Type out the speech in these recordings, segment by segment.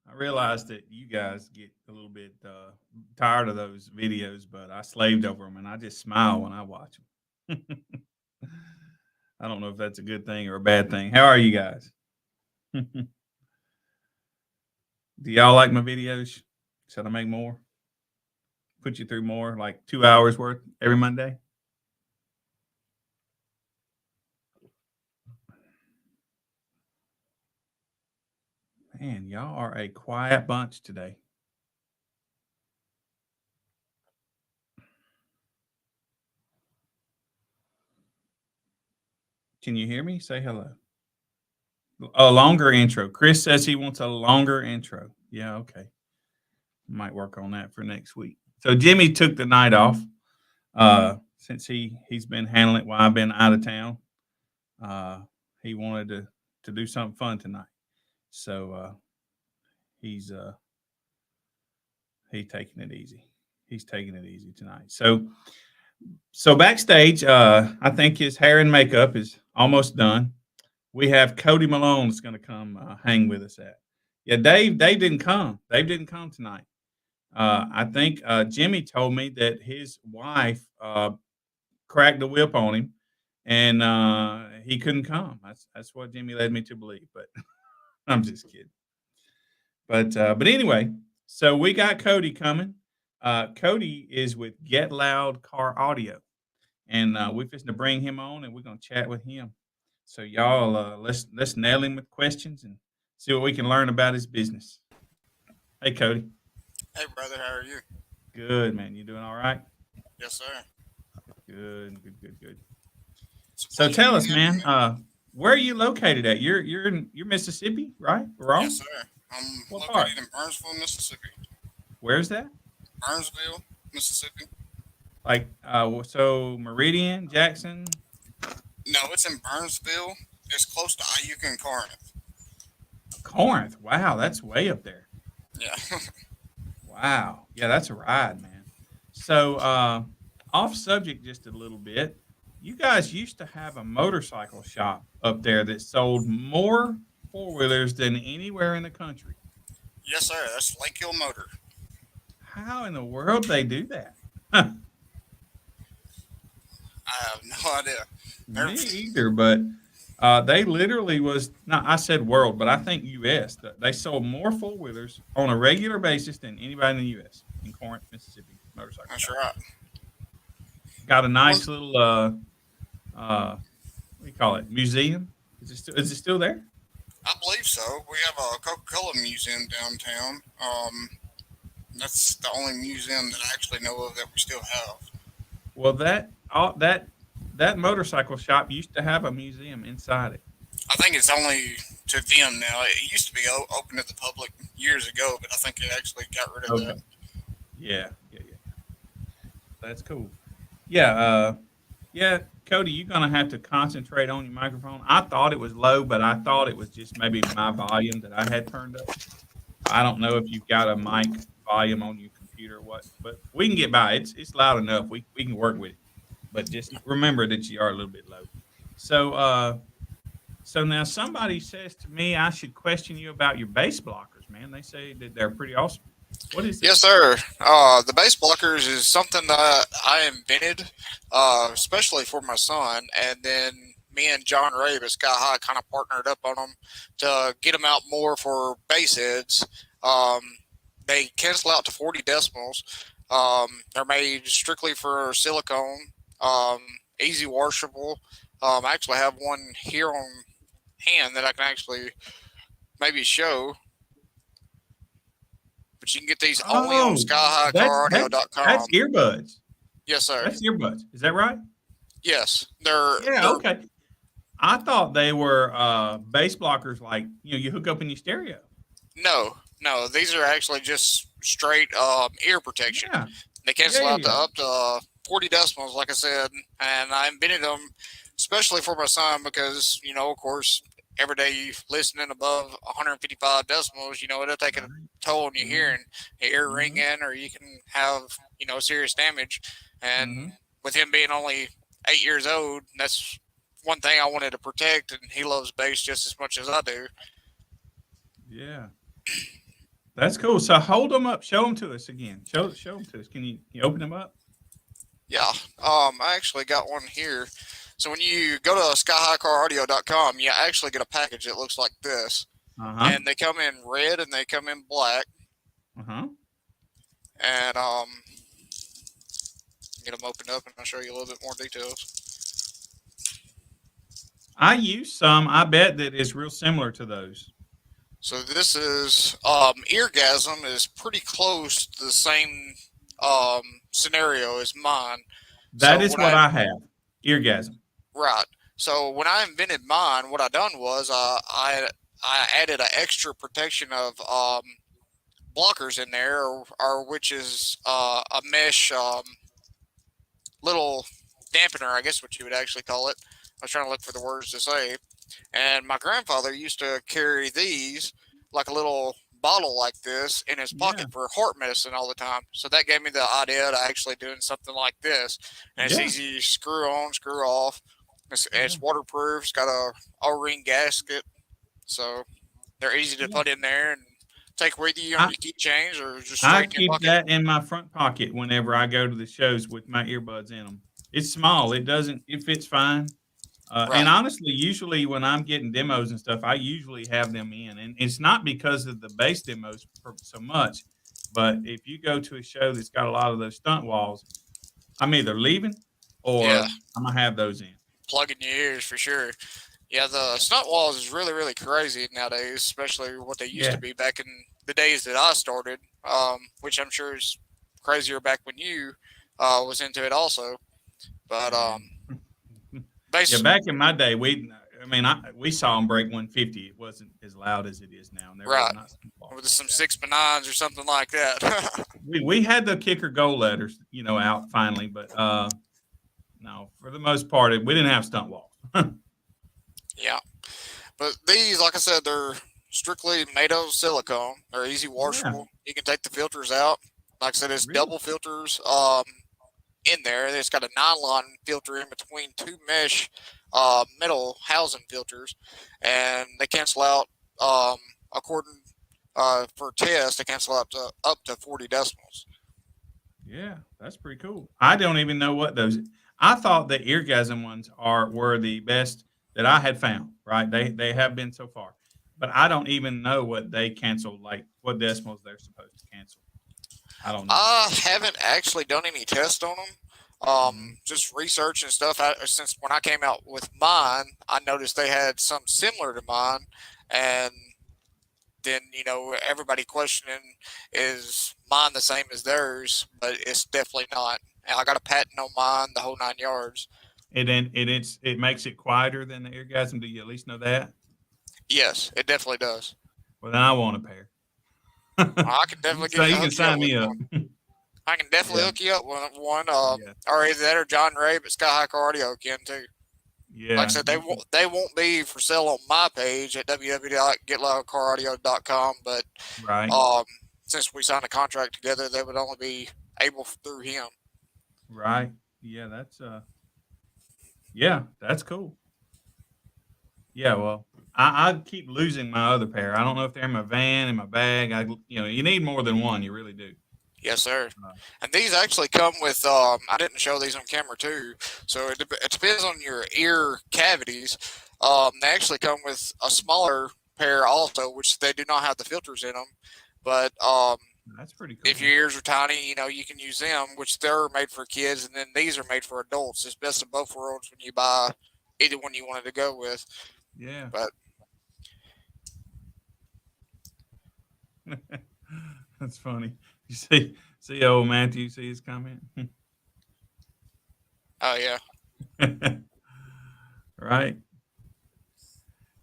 I realized that you guys get a little bit tired of those videos, but I slaved over them, and I just smile when I watch them. I don't know if that's a good thing or a bad thing. How are you guys? Do y'all like my videos? Should I make more? Put you through more, like 2 hours worth every Monday? Man, y'all are a quiet bunch today. Can you hear me? Say hello. A longer intro. Chris says he wants a longer intro. Yeah, okay. Might work on that for next week. So Jimmy took the night off since he's been handling it while I've been out of town. Uh, he wanted to do something fun tonight, so he's he's taking it easy. He's taking it easy tonight. So backstage, I think his hair and makeup is almost done. We have Cody Malone that's going to come hang with us at. Yeah, Dave didn't come. Dave didn't come tonight. I think Jimmy told me that his wife cracked the whip on him, and he couldn't come. That's what Jimmy led me to believe. But I'm just kidding. But anyway, so we got Cody coming. Cody is with Get Loud Car Audio, and we're fixing to bring him on, and we're gonna chat with him. So y'all, let's nail him with questions and see what we can learn about his business. Hey, Cody. Hey, brother, how are you? Good man. You doing all right? Yes, sir. Good. It's a So pleasure tell us, having man, me. where are you located at? You're Mississippi, right? Yes, Wrong? sir. I'm What part? located in Burnsville, Mississippi. Where's that? Burnsville, Mississippi. Like, so Meridian, Jackson, No, it's in Burnsville. It's close to Iuka and Corinth. Corinth. Wow, that's way up there. Yeah. Wow. Yeah, that's a ride, man. So, off subject just a little bit. You guys used to have a motorcycle shop up there that sold more four wheelers than anywhere in the country. Yes, sir. That's Lake Hill Motor. How in the world they do that? Huh, I have no idea. They're, me either, but they literally was not. I said world, but I think U.S. They sold more four wheelers on a regular basis than anybody in the U.S. in Corinth, Mississippi motorcycle that's shop. right. Got a Well, nice little what do you call it, museum? Is it still there? I believe so. We have a Coca-Cola museum downtown. That's the only museum that I actually know of that we still have. Well, that motorcycle shop used to have a museum inside it. I think it's only to them now. It used to be open to the public years ago, but I think they actually got rid of that. Okay. Yeah. That's cool. Yeah, yeah, Cody, you're gonna have to concentrate on your microphone. I thought it was low, but I thought it was just maybe my volume that I had turned up. I don't know if you've got a mic volume on your computer or what, but we can get by. It's loud enough. We can work with it. But just remember that you are a little bit low. So so now somebody says to me I should question you about your base blockers, man. They say that they're pretty awesome. What is Yes, this? sir. The base blockers is something that I invented, especially for my son, and then me and John Ray at Sky High kind of partnered up on them to get them out more for base heads. Um, they cancel out to 40 decimals. They're made strictly for silicone, um, easy washable. I actually have one here on hand that I can actually maybe show, but you can get these only on Oh, that's skyhighcaraudio.com. earbuds. Yes, sir. That's earbuds. Is that right? Yes, Yeah, they're okay. I thought they were base blockers like, you hook up in your stereo. no. These are actually just straight ear protection. Yeah. They Yeah, cancel yeah, out to yeah. up to 40 decimals, like I said, and I invented them especially for my son because of course, every day you listening above 155 decibels, it'll take a Right. toll on your Mhm. hearing, your ear Mhm. ringing, or you can have serious damage. And Mhm. with him being only 8 years old, that's one thing I wanted to protect, and he loves bass just as much as I do. Yeah. That's cool. So hold them up. Show them to us again. Show them to us. Can you open them up? Yeah. I actually got one here. So when you go to skyhighcaraudio.com, you actually get a package that looks like this. Uh-huh. And they come in red and they come in black. Uh-huh. And get them opened up and I'll show you a little bit more details. I use some. I bet that it's real similar to those. So this is Eargasm is pretty close to the same scenario as mine. That So is what I have. Eargasm. right. So when I invented mine, what I done was I added an extra protection of blockers in there, or which is a mesh little dampener, I guess what you would actually call it. I was trying to look for the words to say. And my grandfather used to carry these like a little bottle like this in his pocket for heart medicine all the time. So that gave me the idea to actually doing something like this. And it's easy to screw on, screw off. It's waterproof. It's got a O-ring gasket. So they're easy to put in there and take with you on your keychains or just straight I in your keep pocket. that in my front pocket whenever I go to the shows with my earbuds in them. It's small. It fits fine. And honestly, usually when I'm getting demos and stuff, I usually have them in. And it's not because of the bass demos so much, but if you go to a show that's got a lot of those stunt walls, I'm either leaving or I'm going to have those in. Plug in your ears for sure. Yeah, the stunt walls is really, really crazy nowadays, especially what they used to be back in the days that I started, which I'm sure is crazier back when you was into it also. But back in my day, we saw them break 150. It wasn't as loud as it is now. And with some 6x9s or something like that. we had the kicker goal letters, out finally, but no, for the most part, we didn't have stunt walls. Yeah, but these, like I said, they're strictly made of silicone. They're easy washable. You can take the filters out. Like I said, it's double filters in there. It's got a nylon filter in between two mesh metal housing filters, and they cancel out according for tests. They cancel out up to 40 decibels. Yeah, that's pretty cool. I don't even know what those. I thought the Eargasm ones were the best that I had found. Right, they have been so far, but I don't even know what they cancel, like what decimals they're supposed to cancel. I don't know. I haven't actually done any tests on them. Just research and stuff. Since when I came out with mine, I noticed they had some similar to mine, and then everybody questioning, is mine the same as theirs? But it's definitely not. And I got a patent on mine, the whole 9 yards. It makes it quieter than the Eargasm. Do you at least know that? Yes, it definitely does. Well, then I want a pair. I can definitely so you can sign me up. I can definitely hook you up with one. Or either that or John Ray, but Sky High Car Audio can too. Yeah. Like I said, they won't be for sale on my page at www.getloudcaraudio.com, but since we signed a contract together, they would only be able through him. Right. Yeah, that's cool. Yeah, well, I keep losing my other pair. I don't know if they're in my van, in my bag. You need more than one. You really do. Yes, sir. And these actually come with, I didn't show these on camera too, so it depends on your ear cavities. They actually come with a smaller pair also, which they do not have the filters in them. But that's pretty cool. If your ears are tiny, you can use them, which they're made for kids, and then these are made for adults. It's best of both worlds when you buy either one you wanted to go with. Yeah. But that's funny. You see old Matthew, see his comment? Oh, yeah. Right.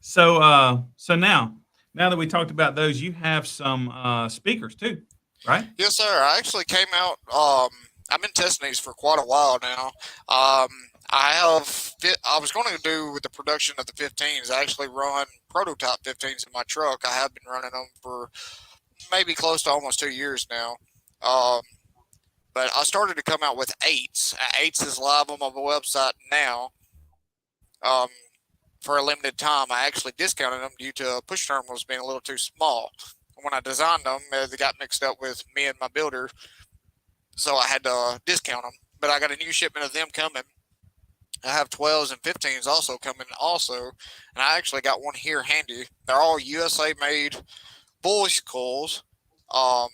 So now that we talked about those, you have some speakers too, right? Yes, sir. I actually came out. I've been testing these for quite a while now. I was going to do with the production of the 15s. I actually run prototype 15s in my truck. I have been running them for maybe close to almost 2 years now. But I started to come out with 8s. 8s is live on my website now. For a limited time, I actually discounted them due to push terminals being a little too small. when I designed them, they got mixed up with me and my builder, so I had to discount them. But I got a new shipment of them coming. I have 12s and 15s also coming also, and I actually got one here handy. They're all USA made bullish coils. Um,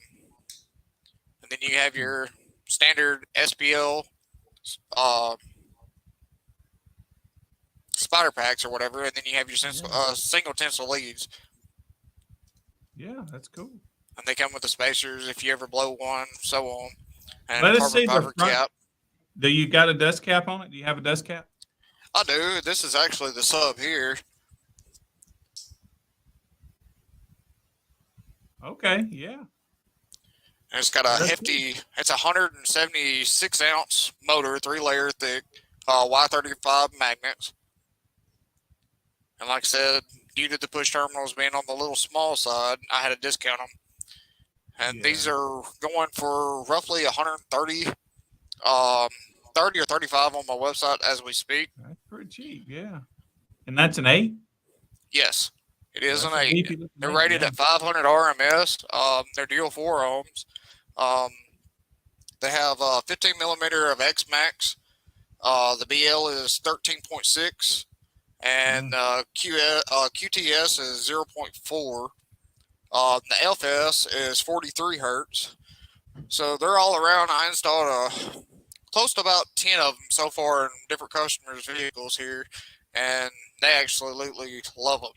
and then you have your standard SPL uh, spider packs or whatever, and then you have your single tensile leads. Yeah, that's cool. And they come with the spacers if you ever blow one, so on, and Let a us carbon see the fiber front. cap. Do you got a dust cap on it? Do you have a dust cap? I do. This is actually the sub here. Okay, yeah. And it's got a hefty, it's a 176 ounce motor, 3-layer thick, Y35 magnets. And like I said, due to the push terminals being on the little small side, I had to discount them. And these are going for roughly 130, 30 or 35 on my website as we speak. That's pretty cheap, yeah. And that's an 8? Yes, it is That's an 8. They're rated at 500 RMS. They're dual 4 ohms. They have 15 millimeter of X Max. The BL is 13.6, and QTS is 0.4. The FS is 43 hertz. So they're all around. I installed close to about 10 of them so far in different customers' vehicles here, and they absolutely love them.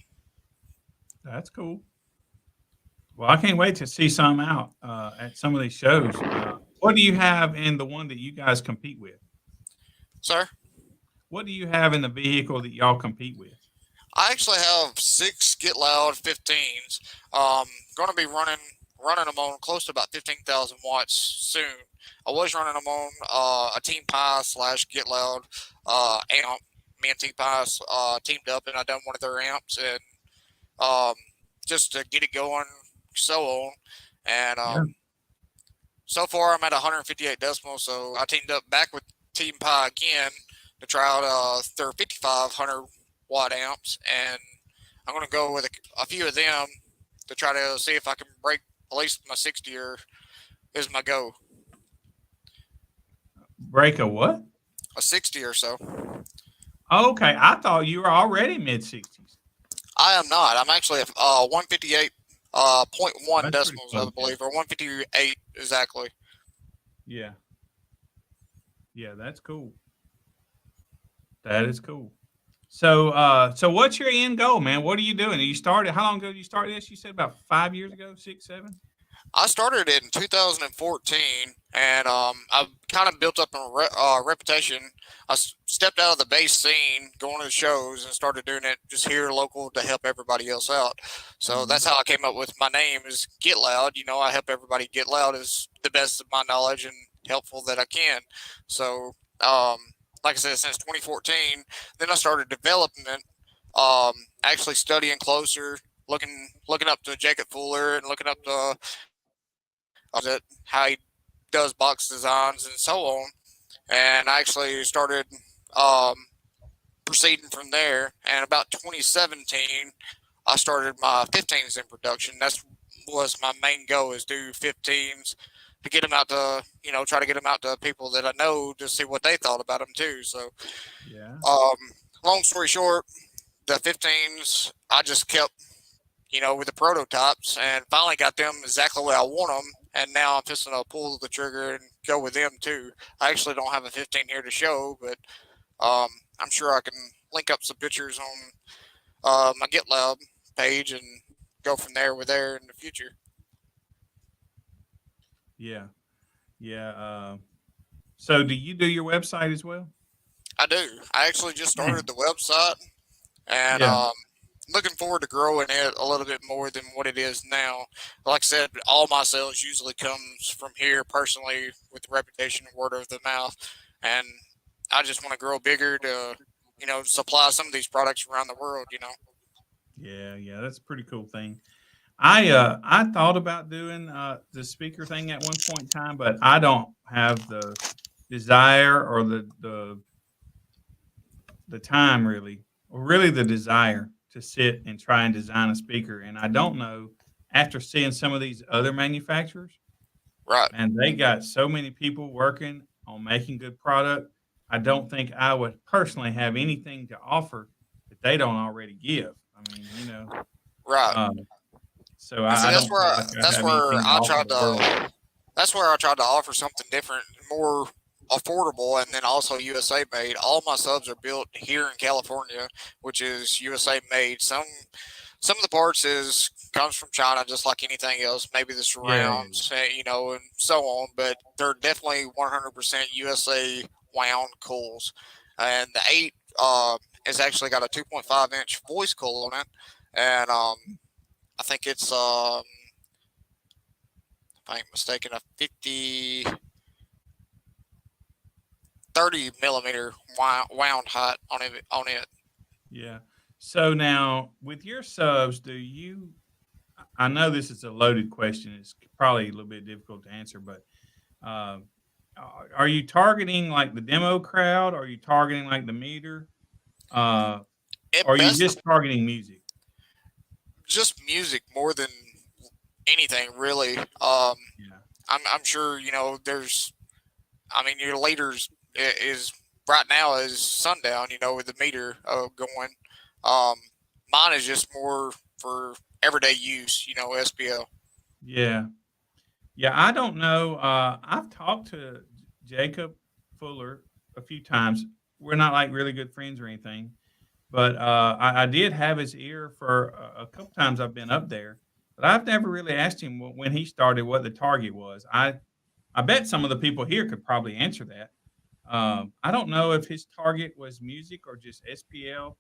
That's cool. Well, I can't wait to see some out at some of these shows. What do you have in the one that you guys compete with? Sir? What do you have in the vehicle that y'all compete with? I actually have 6 Get Loud 15s. Going to be running them on close to about 15,000 watts soon. I was running them on a Team Pie / Get Loud amp. Me and Team Pie teamed up, and I done one of their amps, and just to get it going, so on. And so far, I'm at 158 decibels. So I teamed up back with Team Pie again to try out their 5500 watt amps, and I'm going to go with a few of them to try to see if I can break at least my 60 or is my go. Break a what? A 60 or so. Okay, I thought you were already mid 60s. I am not. I'm actually at 158.1 decibels, I believe, or 158 exactly. Yeah. Yeah, that's cool. That is cool. So, so what's your end goal, man? What are you doing? You started. How long ago did you start this? You said about 5 years ago, 6, 7. I started in 2014, and I kind of built up a reputation. I stepped out of the base scene, going to the shows, and started doing it just here local to help everybody else out. So that's how I came up with my name is Get Loud. You know, I help everybody get loud as the best of my knowledge and helpful that I can. So, like I said, since 2014, then I started development, actually studying closer, looking up to Jacob Fuller and looking up to how he does box designs and so on. And I actually started proceeding from there. And about 2017, I started my 15s in production. That was my main goal, is do 15s to get them out to, try to get them out to people that I know to see what they thought about them too. So, long story short, the 15s, I just kept, with the prototypes, and finally got them exactly where I want them. And now I'm just going to pull the trigger and go with them too. I actually don't have a 15 here to show, but I'm sure I can link up some pictures on my Get Loud page and go from there with there in the future. Yeah. Yeah. So do you do your website as well? I do. I actually just started the website, and looking forward to growing it a little bit more than what it is now. Like I said, all my sales usually comes from here personally with reputation and word of the mouth. And I just want to grow bigger to, supply some of these products around the world, Yeah, that's a pretty cool thing. I thought about doing the speaker thing at one point in time, but I don't have the desire or the time really, or really the desire to sit and try and design a speaker. And I don't know after seeing some of these other manufacturers, Right. and they got so many people working on making good product. I don't think I would personally have anything to offer that they don't already give. I mean, Right. um, so And see, I don't feel like I that's have where anything to I offer tried the world. to that's where I tried to offer something different, more affordable, and then also USA made. All my subs are built here in California, which is USA made. Some of the parts is comes from China, just like anything else. Maybe the Yeah, yeah, surrounds, and so on. But they're definitely 100% USA wound cools, and the eight has actually got a 2.5-inch voice coil on it, and I think it's if I ain't mistaken, a 30 millimeter wound height on it. yeah. So now, with your subs, I know this is a loaded question. It's probably a little bit difficult to answer, but um, are you targeting like the demo crowd? Are you targeting like the meter? Uh, It are you best just targeting music? just music more than anything really. Yeah. I'm sure there's. I mean, your leaders is right now is sundown. With the meter going. Um, Mine is just more for everyday use. SPL. Yeah. Yeah. I don't know. I've talked to Jacob Fuller a few times. We're not like really good friends or anything, but I did have his ear for a couple times I've been up there, but I've never really asked him when he started what the target was. I bet some of the people here could probably answer that. I don't know if his target was music or just SPL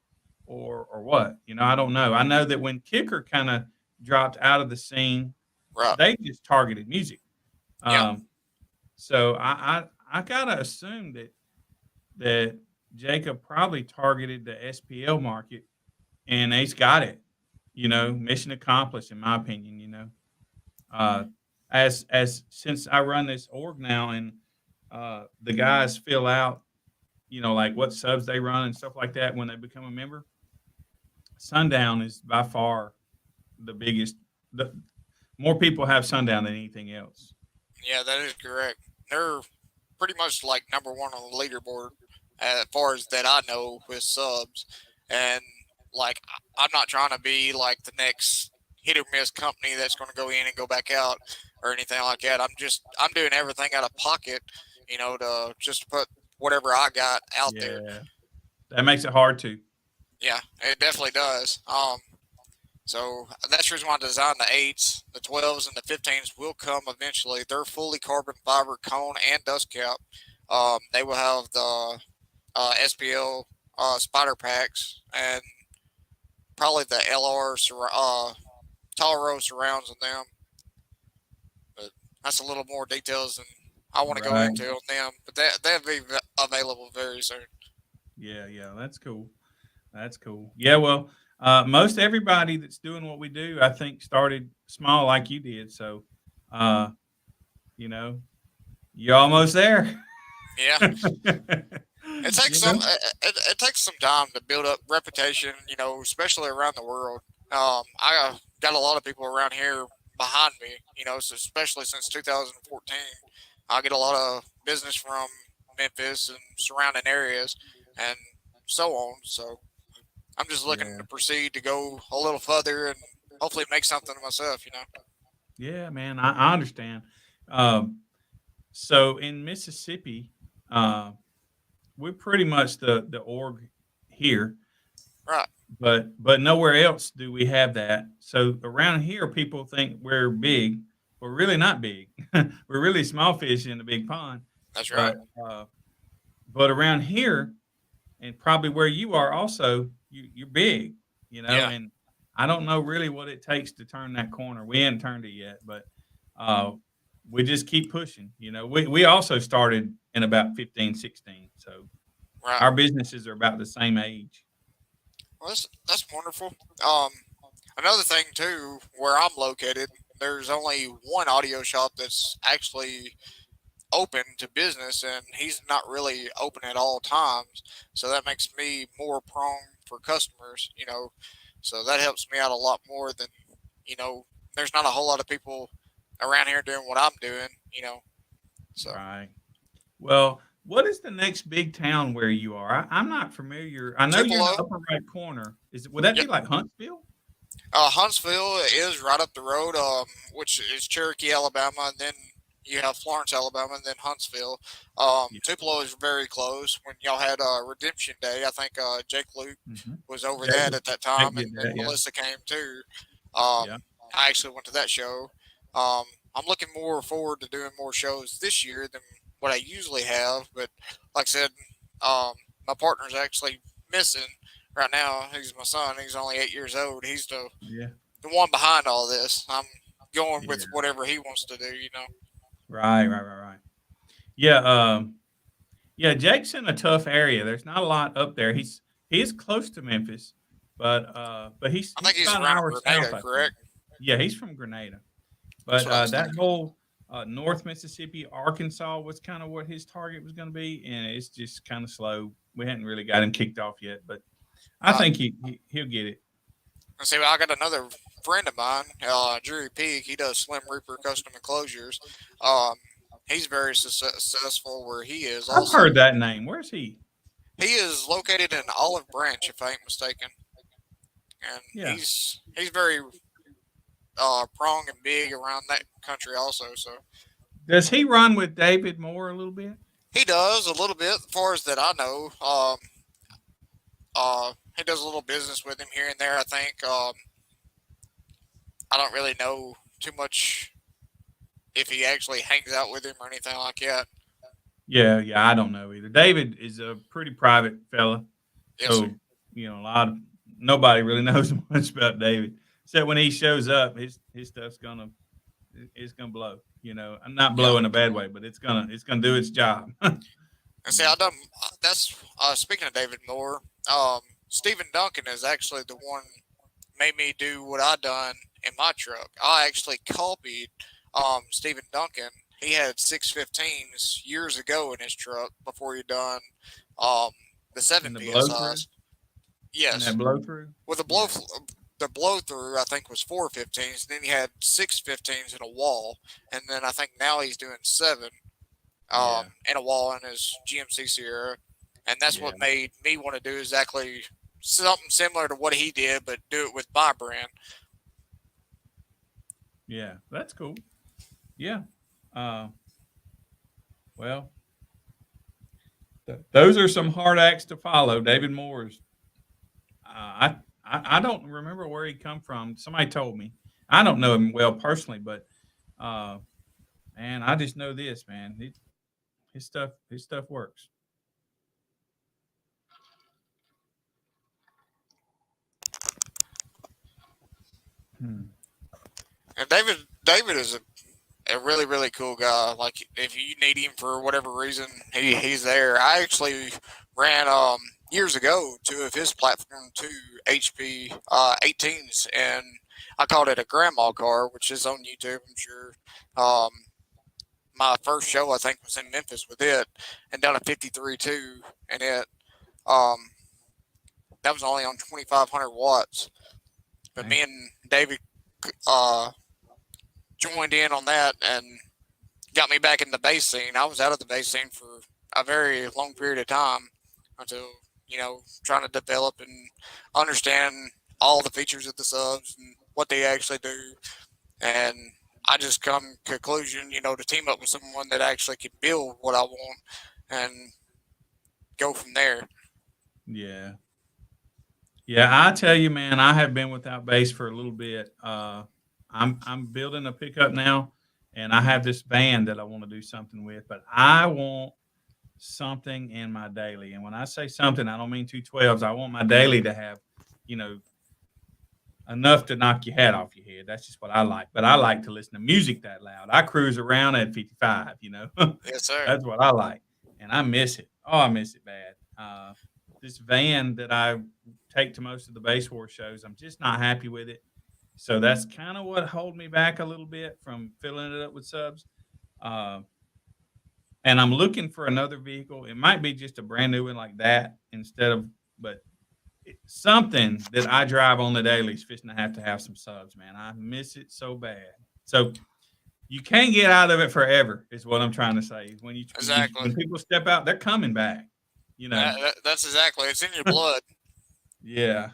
or what. I don't know. I know that when Kicker kind of dropped out of the scene, Right. they just targeted music. Yeah. Um, so I gotta assume that Jacob probably targeted the SPL market, and he's got it. Mission accomplished, in my opinion. Uh, as since I run this org now, and the guys fill out, like what subs they run and stuff like that when they become a member. Sundown is by far the biggest. The more people have Sundown than anything else. Yeah, that is correct. They're pretty much like number one on the leaderboard as far as that I know with subs. And like, I'm not trying to be like the next hit or miss company that's going to go in and go back out or anything like that. I'm doing everything out of pocket, to just put whatever I got out there. Yeah, that makes it hard to. Yeah, it definitely does. So that's the reason why I designed the 8s, the 12s, and the 15s will come eventually. They're fully carbon fiber cone and dust cap. They will have the SPL spider packs and probably the LR tall row surrounds on them. But that's a little more details than I want to go Right. into on them. But they'll be available very soon. Yeah, yeah, that's cool. That's cool. Yeah, well, most everybody that's doing what we do, I think, started small like you did. So, uh, you know, you're almost there. Yeah, it you takes some know? it takes some time to build up reputation, especially around the world. I got a lot of people around here behind me, so especially since 2014. I get a lot of business from Memphis and surrounding areas and so on. So I'm just looking Yeah. to proceed to go a little further and hopefully make something of myself. Yeah, man, I understand. Um, so in Mississippi, uh, we're pretty much the org here, Right. but nowhere else do we have that. So around here, people think we're big. We're really not big. We're really small fish in the big pond. That's right. But uh, but around here, and probably where you are also, you're big, Yeah. and I don't know really what it takes to turn that corner. We haven't turned it yet, but uh, we just keep pushing. We also started in about 15, 16, so Right. our businesses are about the same age. Well, that's wonderful. Um, Another thing too, where I'm located, there's only one audio shop that's actually open to business, and he's not really open at all times. So that makes me more prone for customers. So that helps me out a lot more than you know there's not a whole lot of people around here doing what I'm doing, you know. So Right. Well, what is the next big town where you are? I'm not familiar. I know you're in the Tupelo, upper right corner. Would that yep. be like Huntsville? Huntsville is right up the road, which is Cherokee, Alabama, and then you have Florence, Alabama, and then Huntsville. Yeah. Tupelo is very close. When y'all had Redemption Day, I think Jake Luke Mm-hmm. was over Jake, that at that time, Jake and did then that. Yeah. Melissa came too. Um, Yeah. I actually went to that show. Um, I'm looking more forward to doing more shows this year than what I usually have. But like I said, um, my partner's actually missing right now. He's my son. He's only 8 years old. He's Yeah. the one behind all this. I'm going with Yeah. whatever he wants to do. You know. Right. Right. Right. Right. Yeah. Yeah. Jake's in a tough area. There's not a lot up there. He's close to Memphis, but I think he's he's about an around hour south, Grenada, I think. correct? Yeah, he's from Grenada. That's But what I was that thinking. whole North Mississippi, Arkansas was kind of what his target was going to be, and it's just kind of slow. We hadn't really got him kicked off yet, but I Uh, think he'll get it. I see. I got another friend of mine, Drew Peak. He does Slim Reaper custom enclosures. Um, he's very successful where he is. I've Also, heard that name. Where's he? he is located in Olive Branch, if I ain't mistaken, and Yeah. he's very prong and big around that country also. So Does he run with David Moore a little bit? he does a little bit, as far as that I know. He does a little business with him here and there. I think. I don't really know too much if he actually hangs out with him or anything like that. Yeah, yeah, I don't know either. David is a pretty private fella, Yes, sir. so a lot of nobody really knows much about David. Except when he shows up, his stuff's gonna it's gonna blow. I'm not Yeah. blow in a bad way, but it's gonna do its job. And see, I done. That's speaking of David Moore. Stephen Duncan is actually the one made me do what I done in my truck. I actually copied Stephen Duncan. He had 615s years ago in his truck before he done um, the And seven the blow through psi's. and Yes, that blow through. with Yeah, the blow through, I think was 415s. Then he had 615s in a wall, and then I think now he's doing seven yeah, in a wall in his GMC Sierra, and that's yeah, what made me want to do exactly something similar to what he did, but do it with my brand. yeah. That's cool. Yeah. Uh, well, those are some hard acts to follow. David Moore's. I don't remember where he come from. Somebody told me. I don't know him well personally, but uh, man, I just know this man. His stuff works. Hmm. And David is a really really cool guy. Like if you need him for whatever reason, he's there. I actually ran years ago two of his platform two HP 18s, and I called it a grandma car, which is on YouTube. I'm sure. Um, my first show I think was in Memphis with it, and done a 53 too, and it um, that was only on 2,500 watts. But Man. me and David uh, joined in on that and got me back in the bass scene. I was out of the bass scene for a very long period of time until trying to develop and understand all the features of the subs and what they actually do. And I just come to conclusion, to team up with someone that actually can build what I want and go from there. Yeah. Yeah, I tell you, man, I have been without bass for a little bit. I'm building a pickup now, and I have this band that I want to do something with, but I want something in my daily. And when I say something, I don't mean 212s. I want my daily to have, you know, enough to knock your hat off your head. That's just what I like. But I like to listen to music that loud. I cruise around at 55, Yes, sir. That's what I like. And I miss it. Oh, I miss it bad. This van that I take to most of the Base War shows, I'm just not happy with it. So that's kind of what hold me back a little bit from filling it up with subs. Uh, and I'm looking for another vehicle. It might be just a brand new one like that instead of, but something that I drive on the daily is fixing to have some subs, man. I miss it so bad. So you can't get out of it forever, is what I'm trying to say. Exactly. When people step out, they're coming back. You know. That's exactly. It's in your blood. Yeah.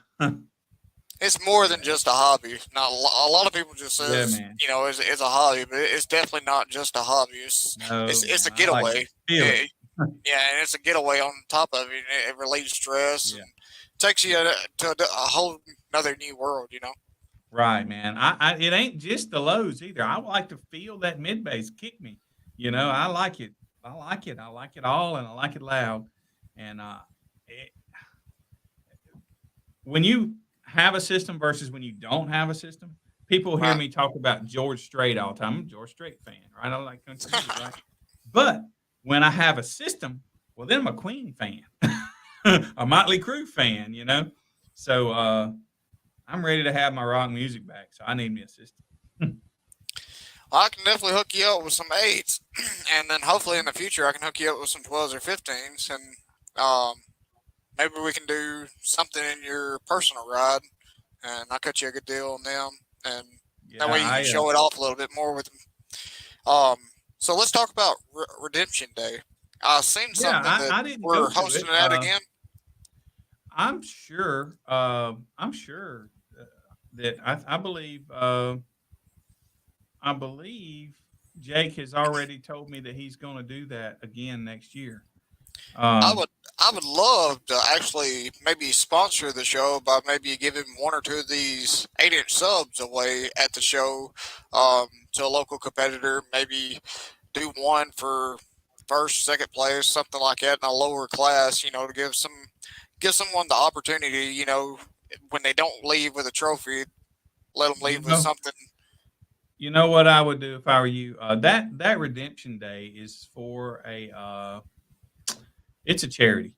It's more than Yeah. just a hobby. Now, a lot of people just Yeah, says, man. it's a hobby, but it's definitely not just a hobby. No, It's a man. I like to getaway. feel it. Yeah, and it's a getaway on top of it. It relieves stress Yeah. and takes you to a whole another new world. Right, man. It ain't just the lows either. I like to feel that mid bass kick me. I like it. I like it. I like it all, and I like it loud. And it, when you have a system versus when you don't have a system, people hear Right. me talk about George Strait all the time. I'm a George Strait fan, right? I like country music, right? But when I have a system, well, then I'm a Queen fan, a Motley Crue fan. So I'm ready to have my rock music back. So I need me a system. I can definitely hook you up with some eights, and then hopefully in the future I can hook you up with some 12s or 15s, and maybe we can do something in your personal ride, and I'll cut you a good deal on them, and that Yeah, way you can show it off a little bit more with them. So let's talk about Redemption Day. I seen yeah, something that I didn't go we're to hosting it. that again. I'm sure. I'm sure that I believe Jake has already told me that he's going to do that again next year. I Um, would I would love to actually maybe sponsor the show by maybe giving one or two of these 8-inch subs away at the show to a local competitor. Maybe do one for first, second place, something like that in a lower class. To give someone the opportunity. When they don't leave with a trophy, let them you leave with know, something. you know what I would do if I were you. That Redemption Day is for it's a charity,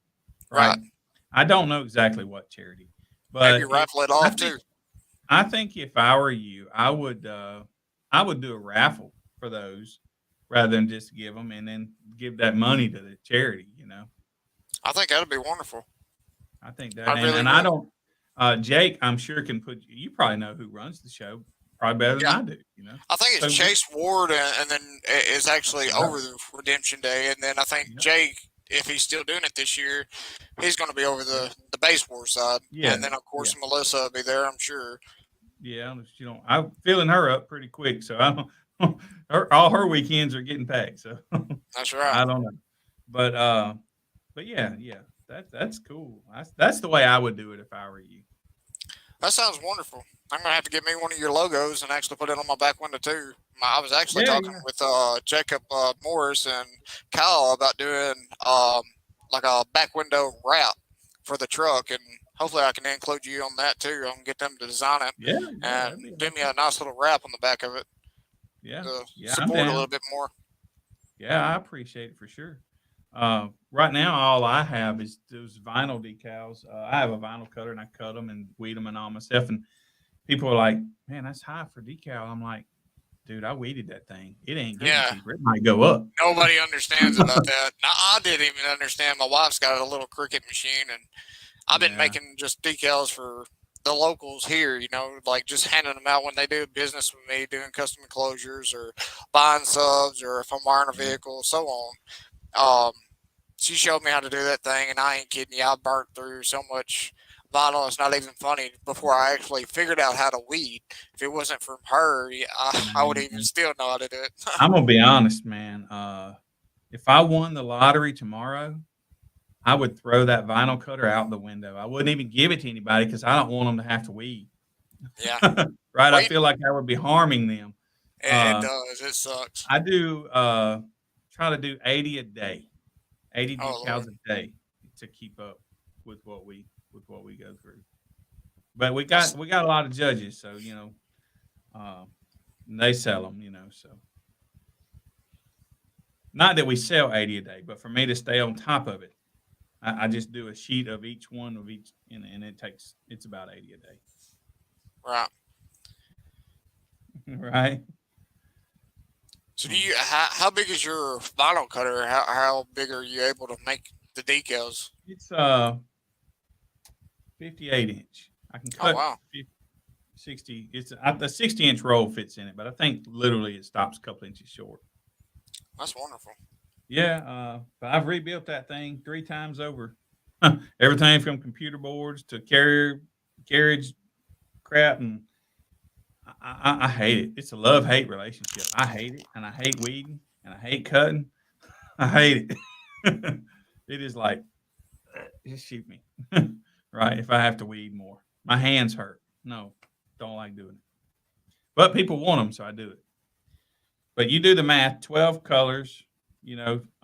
right? Right. I don't know exactly what charity, Maybe but if raffle it I off think too. I think if I were you, I would do a raffle for those rather than just give them and then give that money to the charity. I think that'd be wonderful. I think I that, really and I would. don't. Jake, I'm sure can put. You probably know who runs the show, probably better than Yeah. I do. I think it's So Chase Ward, and then is actually yep, over the Redemption Day, and then I think yep, Jake, if he's still doing it this year, he's going to be over yep, the base war side, yeah, and then of yeah, course Melissa will be there, I'm sure. yeah. I'm filling her up pretty quick, so I don't. All her weekends are getting packed, so That's right. I don't know. But yeah, yeah. That's cool. That's the way I would do it if I were you. That sounds wonderful. I'm gonna have to get me one of your logos and actually put it on my back window too. I was actually Yeah, talking yeah. with Jacob Morris and Kyle about doing like a back window wrap for the truck, and hopefully I can include you on that too. I can get them to design it Yeah, yeah, and that'd be do me awesome. a nice little wrap on the back of it Yeah, to yeah, I'm support a little down. bit more. Yeah, I appreciate it for sure. Right now, all I have is those vinyl decals. I have a vinyl cutter and I cut them and weed them and all myself. And people are like, "Man, that's high for decal." I'm like, "Dude, I weeded that thing. It ain't getting Yeah, cheaper. It might go up." nobody understands about that. Now, I didn't even understand. My wife's got a little Cricut machine, and I've been Yeah, making just decals for the locals here, like just handing them out when they do business with me, doing custom enclosures or buying subs or if I'm wiring a yeah, vehicle, so on. Um, she showed me how to do that thing, and I ain't kidding you. I burnt through so much vinyl. It's not even funny before I actually figured out how to weed. If it wasn't from her, yeah, I would even man. still know how to do it. I'm gonna be honest, man. If I won the lottery tomorrow, I would throw that vinyl cutter out the window. I wouldn't even give it to anybody because I don't want them to have to weed. Yeah, Right? I wait, feel like I would be harming them. it Uh, does. It sucks. I do try to do 80 a day, 80 Oh Lord. decals a day to keep up with what we go through. But we That's got we got a lot of judges, so uh, they sell them. So not that we sell 80 a day, but for me to stay on top of it, I just do a sheet of each one of each, and it's about 80 a day, right. right? So do Hmm. you how big is your vinyl cutter? How big are you able to make the decals? It's 58 inch. I can Oh cut wow, 60. It's the 60-inch roll fits in it, but I think literally it stops a couple inches short. that's wonderful. Yeah, but I've rebuilt that thing 3 times over. Everything from computer boards to carriage crap, and I hate it. It's a love hate relationship. I hate it, and I hate weeding, and I hate cutting. I hate it. It is like just shoot me, right? If I have to weed more, my hands hurt. No, don't like doing it. But people want them, so I do it. But you do the math: 12 colors.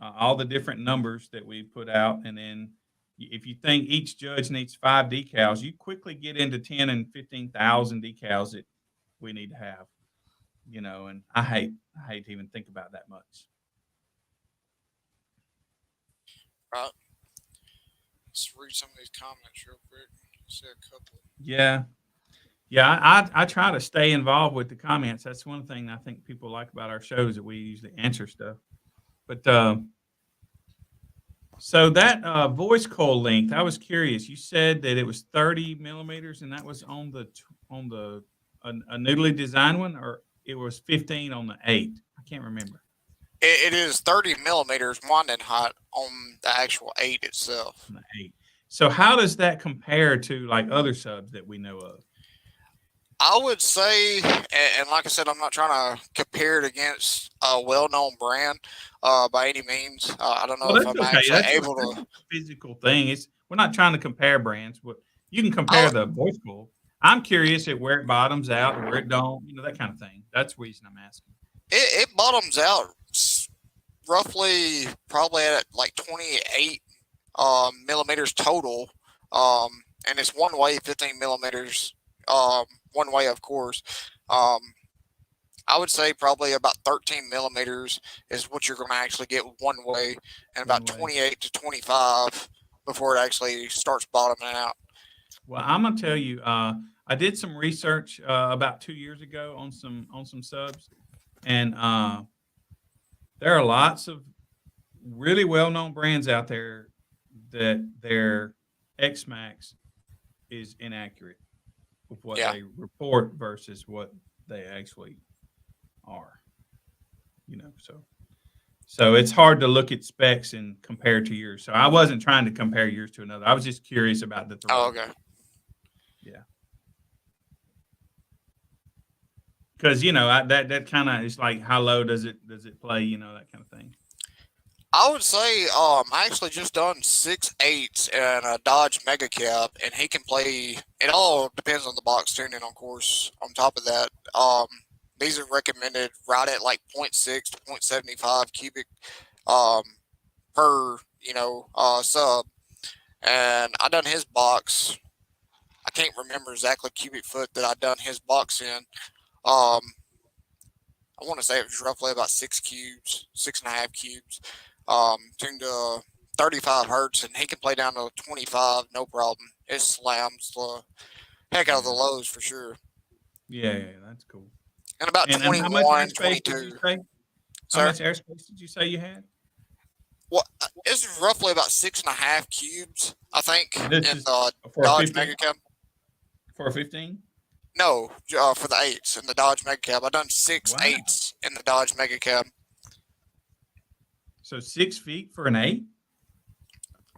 All the different numbers that we put out, and then if you think each judge needs 5 decals, you quickly get into 10 and 15,000 decals that we need to have. And I hate to even think about that much. Right. Let's read some of these comments real quick. See a couple. Yeah, yeah. I try to stay involved with the comments. That's one thing I think people like about our shows, that we usually answer stuff. But so that voice coil length, I was curious. You said that it was 30 millimeters, and that was on the a newly designed one, or it was 15 on the 8. I can't remember. It is 30 millimeters winding height on the actual 8 itself. On the 8. So how does that compare to like other subs that we know of? I would say, and like I said, I'm not trying to compare it against a well-known brand by any means. I don't know Well, if that's I'm okay. actually That's able that's to. a physical thing. We're not trying to compare brands, but you can compare I, the voice coil. I'm curious at where it bottoms out, where it don't, that kind of thing. That's the reason I'm asking. it bottoms out roughly probably at like 28 millimeters total, and it's one way, 15 millimeters one way, of course. Um, I would say probably about 13 millimeters is what you're going to actually get one way, and One about way. 28 to 25 before it actually starts bottoming out. Well, I'm gonna tell you. I did some research about 2 years ago on some subs, and there are lots of really well-known brands out there that their X Max is inaccurate with what Yeah. they report versus what they actually are. So it's hard to look at specs and compare to yours. So I wasn't trying to compare yours to another. I was just curious about the Oh, throw. okay. Yeah. Because that kind of is like, how low does it play? That kind of thing. I would say I actually just done 6/8 in a Dodge Mega Cab, and he can play. It all depends on the box tuning, of course. On top of that, these are recommended right at like zero 0.6 to 0.75 cubic um, per sub. And I done his box. I can't remember exactly cubic foot that I done his box in. Um, I want to say it was roughly about 6 cubes, 6.5 cubes, tuned to 35 hertz, and he can play down to 25, no problem. It slams the heck out of the Yeah. lows for sure. Yeah, that's cool. And about And how much 21, airspace did you 22, say? How sir. much airspace did you say you had? Well, it's roughly about 6.5 cubes, I think, in This is the for a Dodge 15. Mega Cab. For a 15. No, for the eights in the Dodge Mega Cab. I done six Wow. eights in the Dodge Mega Cab So 6 feet for an 8.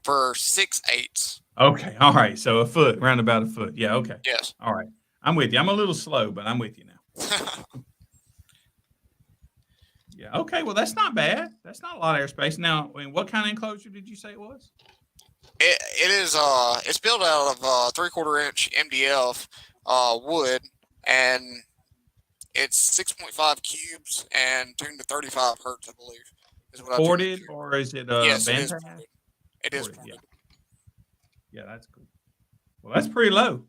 for 6/8. Okay. All right. So a foot, round about a foot. Yeah. Okay. Yes. All right. I'm with you. I'm a little slow, but I'm with you now. Yeah. Okay. Well, that's not bad. That's not a lot of airspace. Now, I mean, what kind of enclosure did you say it was? It is it's built out of 3/4 inch MDF wood, and it's 6.5 cubes and tuned to 35 hertz, I believe, is what I tuned it Ported, to. or is it Yes, it is Bantam? ported. It is Ported. Yeah. ported. Yeah. That's cool. Well, that's pretty low.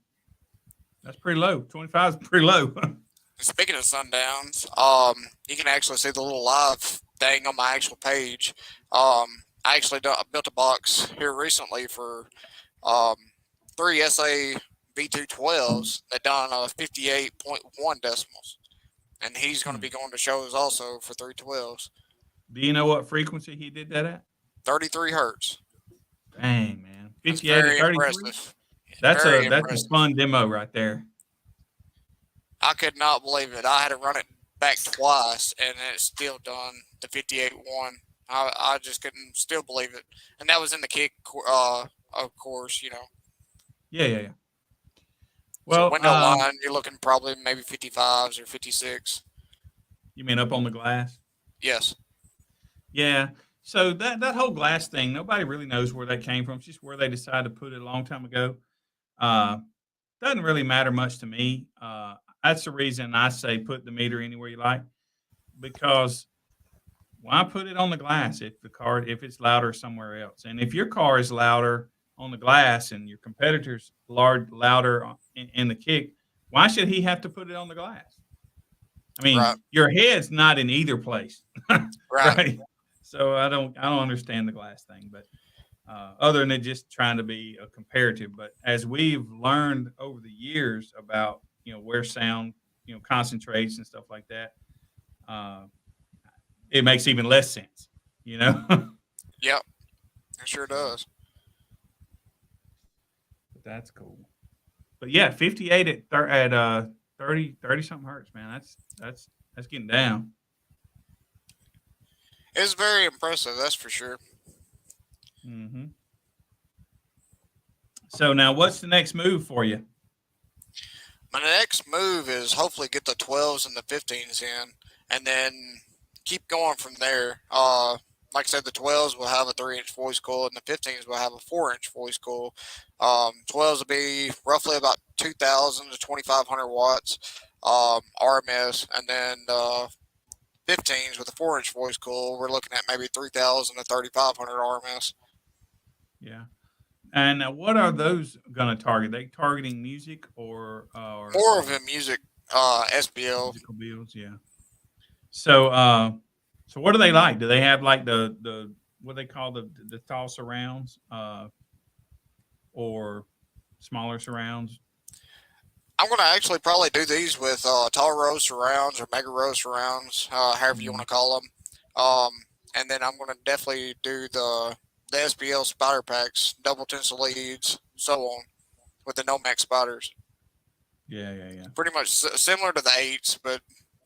That's pretty low. 25 is pretty low. Speaking of sundowns, you can actually see the little live thing on my actual page. I actually I built a box here recently for um, 3 SA V212s that done 58.1 decimals, and he's going to be going to shows also for 312s. Do you know what frequency he did that at? 33 hertz. Dang, man. That's 58 to very 33? impressive. Very that's a impressive. fun demo right there. I could not believe it. I had to run it back twice, and it's still done the 58-1. I just couldn't still believe it, and that was in the kick, of course. Yeah, yeah, yeah. So Well, window line, you're looking probably maybe 55s or 56. you mean up on the glass? Yes. Yeah. So that whole glass thing, nobody really knows where that came from. It's just where they decided to put it a long time ago. Uh, doesn't really matter much to me. That's the reason I say put the meter anywhere you like, because why put it on the glass if it's louder somewhere else? And if your car is louder on the glass and your competitor's louder in the kick, why should he have to put it on the glass? I Right. mean, your head's not in either place, Right. right? So I don't understand the glass thing, but other than it just trying to be a comparative. But as we've learned over the years about where sound concentrates and stuff like that, uh, it makes even less sense. You know, Yep. It sure so does. but that's cool. But yeah, 58 at 30 something hertz, man. That's getting down. It's very impressive. That's for sure. Hmm. So now, what's the next move for you? My next move is hopefully get the 12s and the 15s in, and then keep going from there. Like I said, the 12s will have a 3-inch voice coil, and the 15s will have a 4-inch voice coil. 12s will be roughly about 2,000 to 2,500 watts RMS, and then 15s with a 4-inch voice coil, we're looking at maybe 3,000 to 3,500 RMS. Yeah. And what are those going to target? They targeting music More of or a music SBL. musical bills? Yeah. So so what do they like? Do they have like the what they call the tall surrounds or smaller surrounds? I'm going to actually probably do these with tall row surrounds or mega row surrounds, however you want Mm, to call them. Um, and then I'm going to definitely do the SBL spider packs, double tinsel leads, so on, with the Nomex spiders. yeah, yeah, yeah, Pretty much similar to the eights, but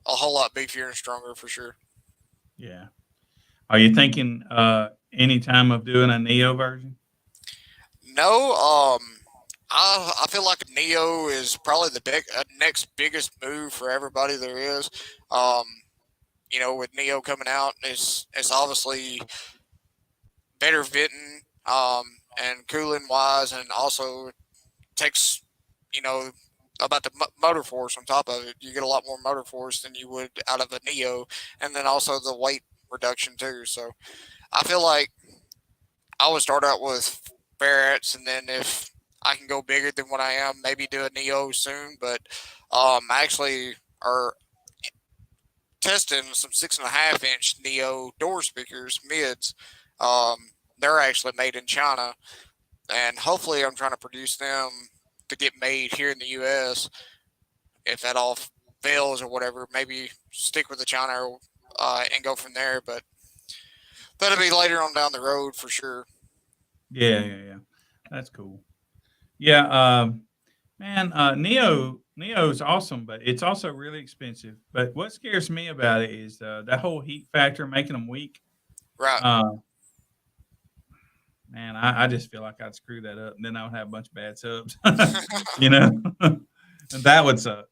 a whole lot beefier and stronger for sure. yeah. Are you thinking any time of doing a Neo version? No, I feel like Neo is probably the next biggest move for everybody there is. Um, with Neo coming out, it's obviously better venting and cooling wise, and also takes you know about the motor force on top of it. You get a lot more motor force than you would out of a Neo, and then also the weight reduction too. So I feel like I would start out with ferrets, and then if I can go bigger than what I am, maybe do a Neo soon. But actually are testing some 6.5-inch Neo door speakers mids. They're actually made in China, and hopefully I'm trying to produce them to get made here in the U.S. If that all fails or whatever, maybe stick with the China and go from there. But that'll be later on down the road for sure. Yeah, yeah, yeah. That's cool. Yeah, man, Neo's awesome, but it's also really expensive. But what scares me about it is that whole heat factor making them weak. Right, Uh, Man, I just feel like I'd screw that up, and then I would have a bunch of bad subs, you know, and that would suck.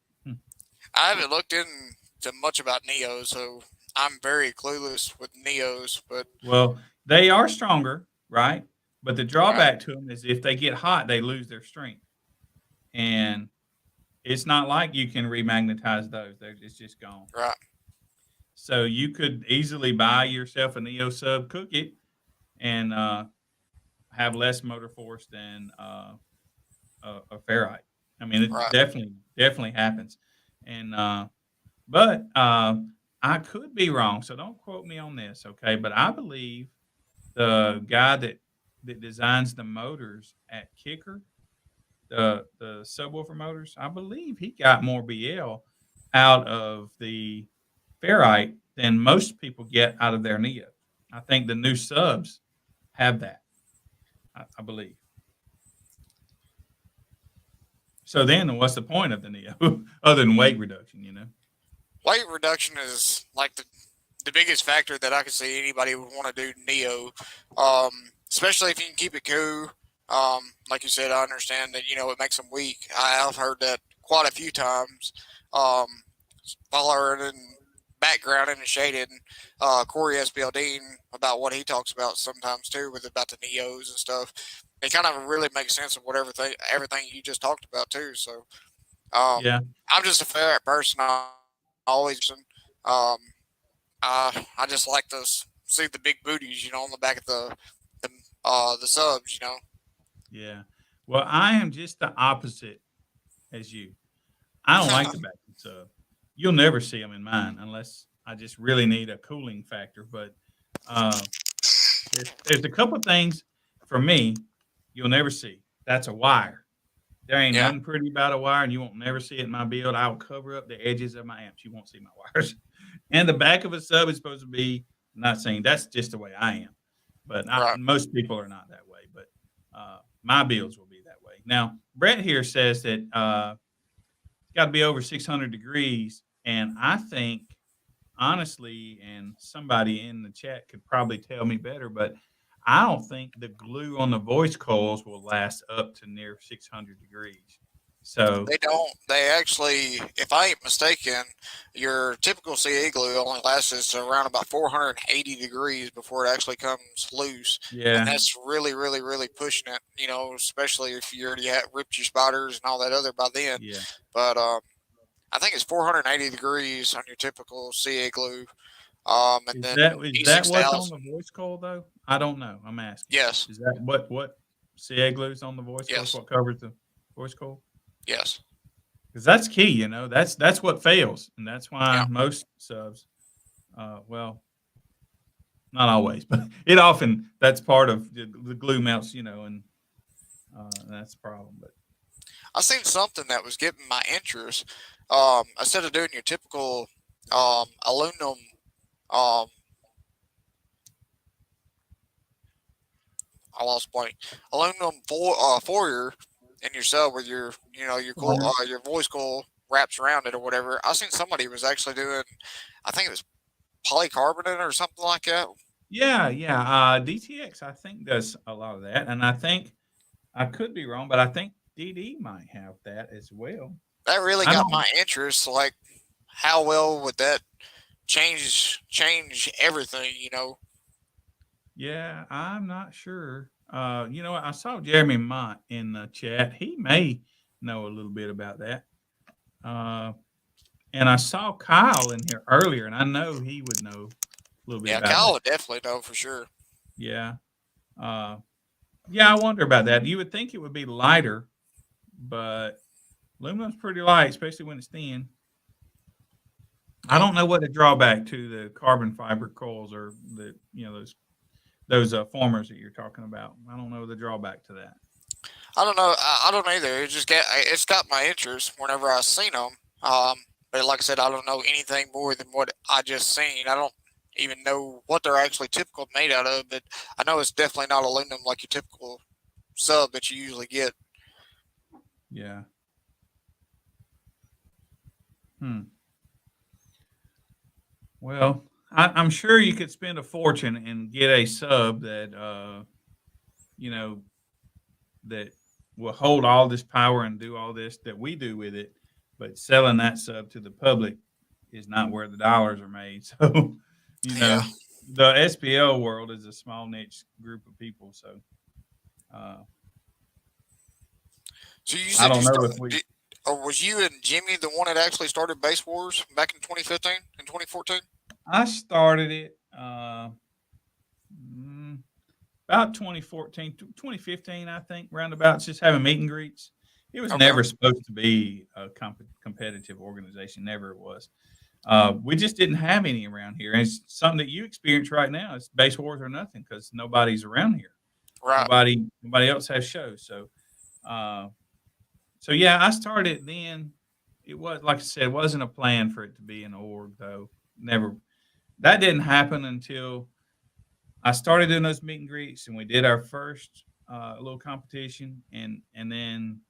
I haven't looked into much about Neos, so I'm very clueless with Neos. But Well, they are stronger, right? But the right, drawback to them is if they get hot, they lose their strength, and it's not like you can remagnetize those; it's just gone. right, So you could easily buy yourself a Neo sub, cook it, and have less motor force than a ferrite. I mean, it right. definitely happens. And but I could be wrong, so don't quote me on this, okay? But I believe the guy that designs the motors at Kicker, the subwoofer motors, I believe he got more BL out of the ferrite than most people get out of their Neo. I think the new subs have that. I believe. So then, what's the point of the neo other than weight reduction? Weight reduction is like the biggest factor that I could see anybody would want to do neo, especially if you can keep it cool. Like you said, I understand that it makes them weak. I've heard that quite a few times. Um, following and backgrounding and shading Corey SBL Dean about what he talks about sometimes too, with about the neos and stuff. It kind of really makes sense of whatever everything you just talked about too. So Yeah, I'm just a fair person. I always I just like to see the big booties, on the back of the subs. yeah. Well, I am just the opposite as you. I don't like the back sub. You'll never see them in mine unless I just really need a cooling factor. But uh, there's a couple of things for me you'll never see. That's a wire. There ain't Yeah, nothing pretty about a wire, and you won't never see it in my build. I'll cover up the edges of my amps. You won't see my wires. And the back of a sub is supposed to be. I'm not saying that's just the way I am, but right. most people are not that way. But my builds will be that way. Now, Brett here says that it's got to be over 600 degrees, and I think honestly, and somebody in the chat could probably tell me better, but I don't think the glue on the voice coils will last up to near 600 degrees. So They don't. They actually, if I ain't mistaken, your typical CA glue only lasts around about 480 degrees before it actually comes loose, and yeah, that's really, really, really pushing it. Especially if you already had ripped your spiders and all that other by then. yeah. But I think it's 480 degrees on your typical CA glue. And Is then that what's on E6000. the voice coil though? I don't know. I'm asking. Yes, Is that what CA glues on the voice coil? yes, What covers the voice coil? yes. Because that's key. That's what fails, and that's why Yeah. most subs. Well, not always, but it often that's part of the glue melts. And that's the problem. But I seen something that was getting my interest. Instead of doing your typical aluminum, um, I lost blank, aluminum foyer in your cell with your voice coil wraps around it or whatever. I seen somebody was actually doing, I think it was polycarbonate or something like that. yeah, yeah. DTX I think does a lot of that, and I think I could be wrong, but I think DD might have that as well. That really I got don't. my interest. Like, how well would that change everything? Yeah, I'm not sure. You know what? I saw Jeremy Mott in the chat. He may know a little bit about that. Uh, and I saw Kyle in here earlier, and I know he would know a little bit Yeah, about Kyle that. would definitely know for sure. Yeah. Uh, yeah, I wonder about that. You would think it would be lighter, but aluminum's pretty light, especially when it's thin. I Yeah. don't know what the drawback to the carbon fiber coils or those formers that you're talking about. I don't know the drawback to that. I don't know. I don't either. It's got my interest whenever I seen them. But like I said, I don't know anything more than what I just seen. I don't even know what they're actually typical made out of, but I know it's definitely not aluminum like your typical sub that you usually get. Yeah. Hmm. Well, I'm sure you could spend a fortune and get a sub that you know that will hold all this power and do all this that we do with it. But selling that sub to the public is not where the dollars are made. So, you Yeah. know, the SPL world is a small niche group of people. So, uh, So you I said don't know if we. or was you and Jimmy the one that actually started Base Wars back in 2015 and 2014? I started it mm, about 2014, 2015, I think, roundabouts, just having meet and greets. It was Okay. never supposed to be a competitive organization. Never was. We just didn't have any around here. And it's something that you experience right now. It's base wars or nothing because nobody's around here. Right. Nobody else has shows. Uh, so yeah, I started then. It was like I said, it wasn't a plan for it to be an org though. Never. That didn't happen until I started doing those meet and greets, and we did our first little competition, and then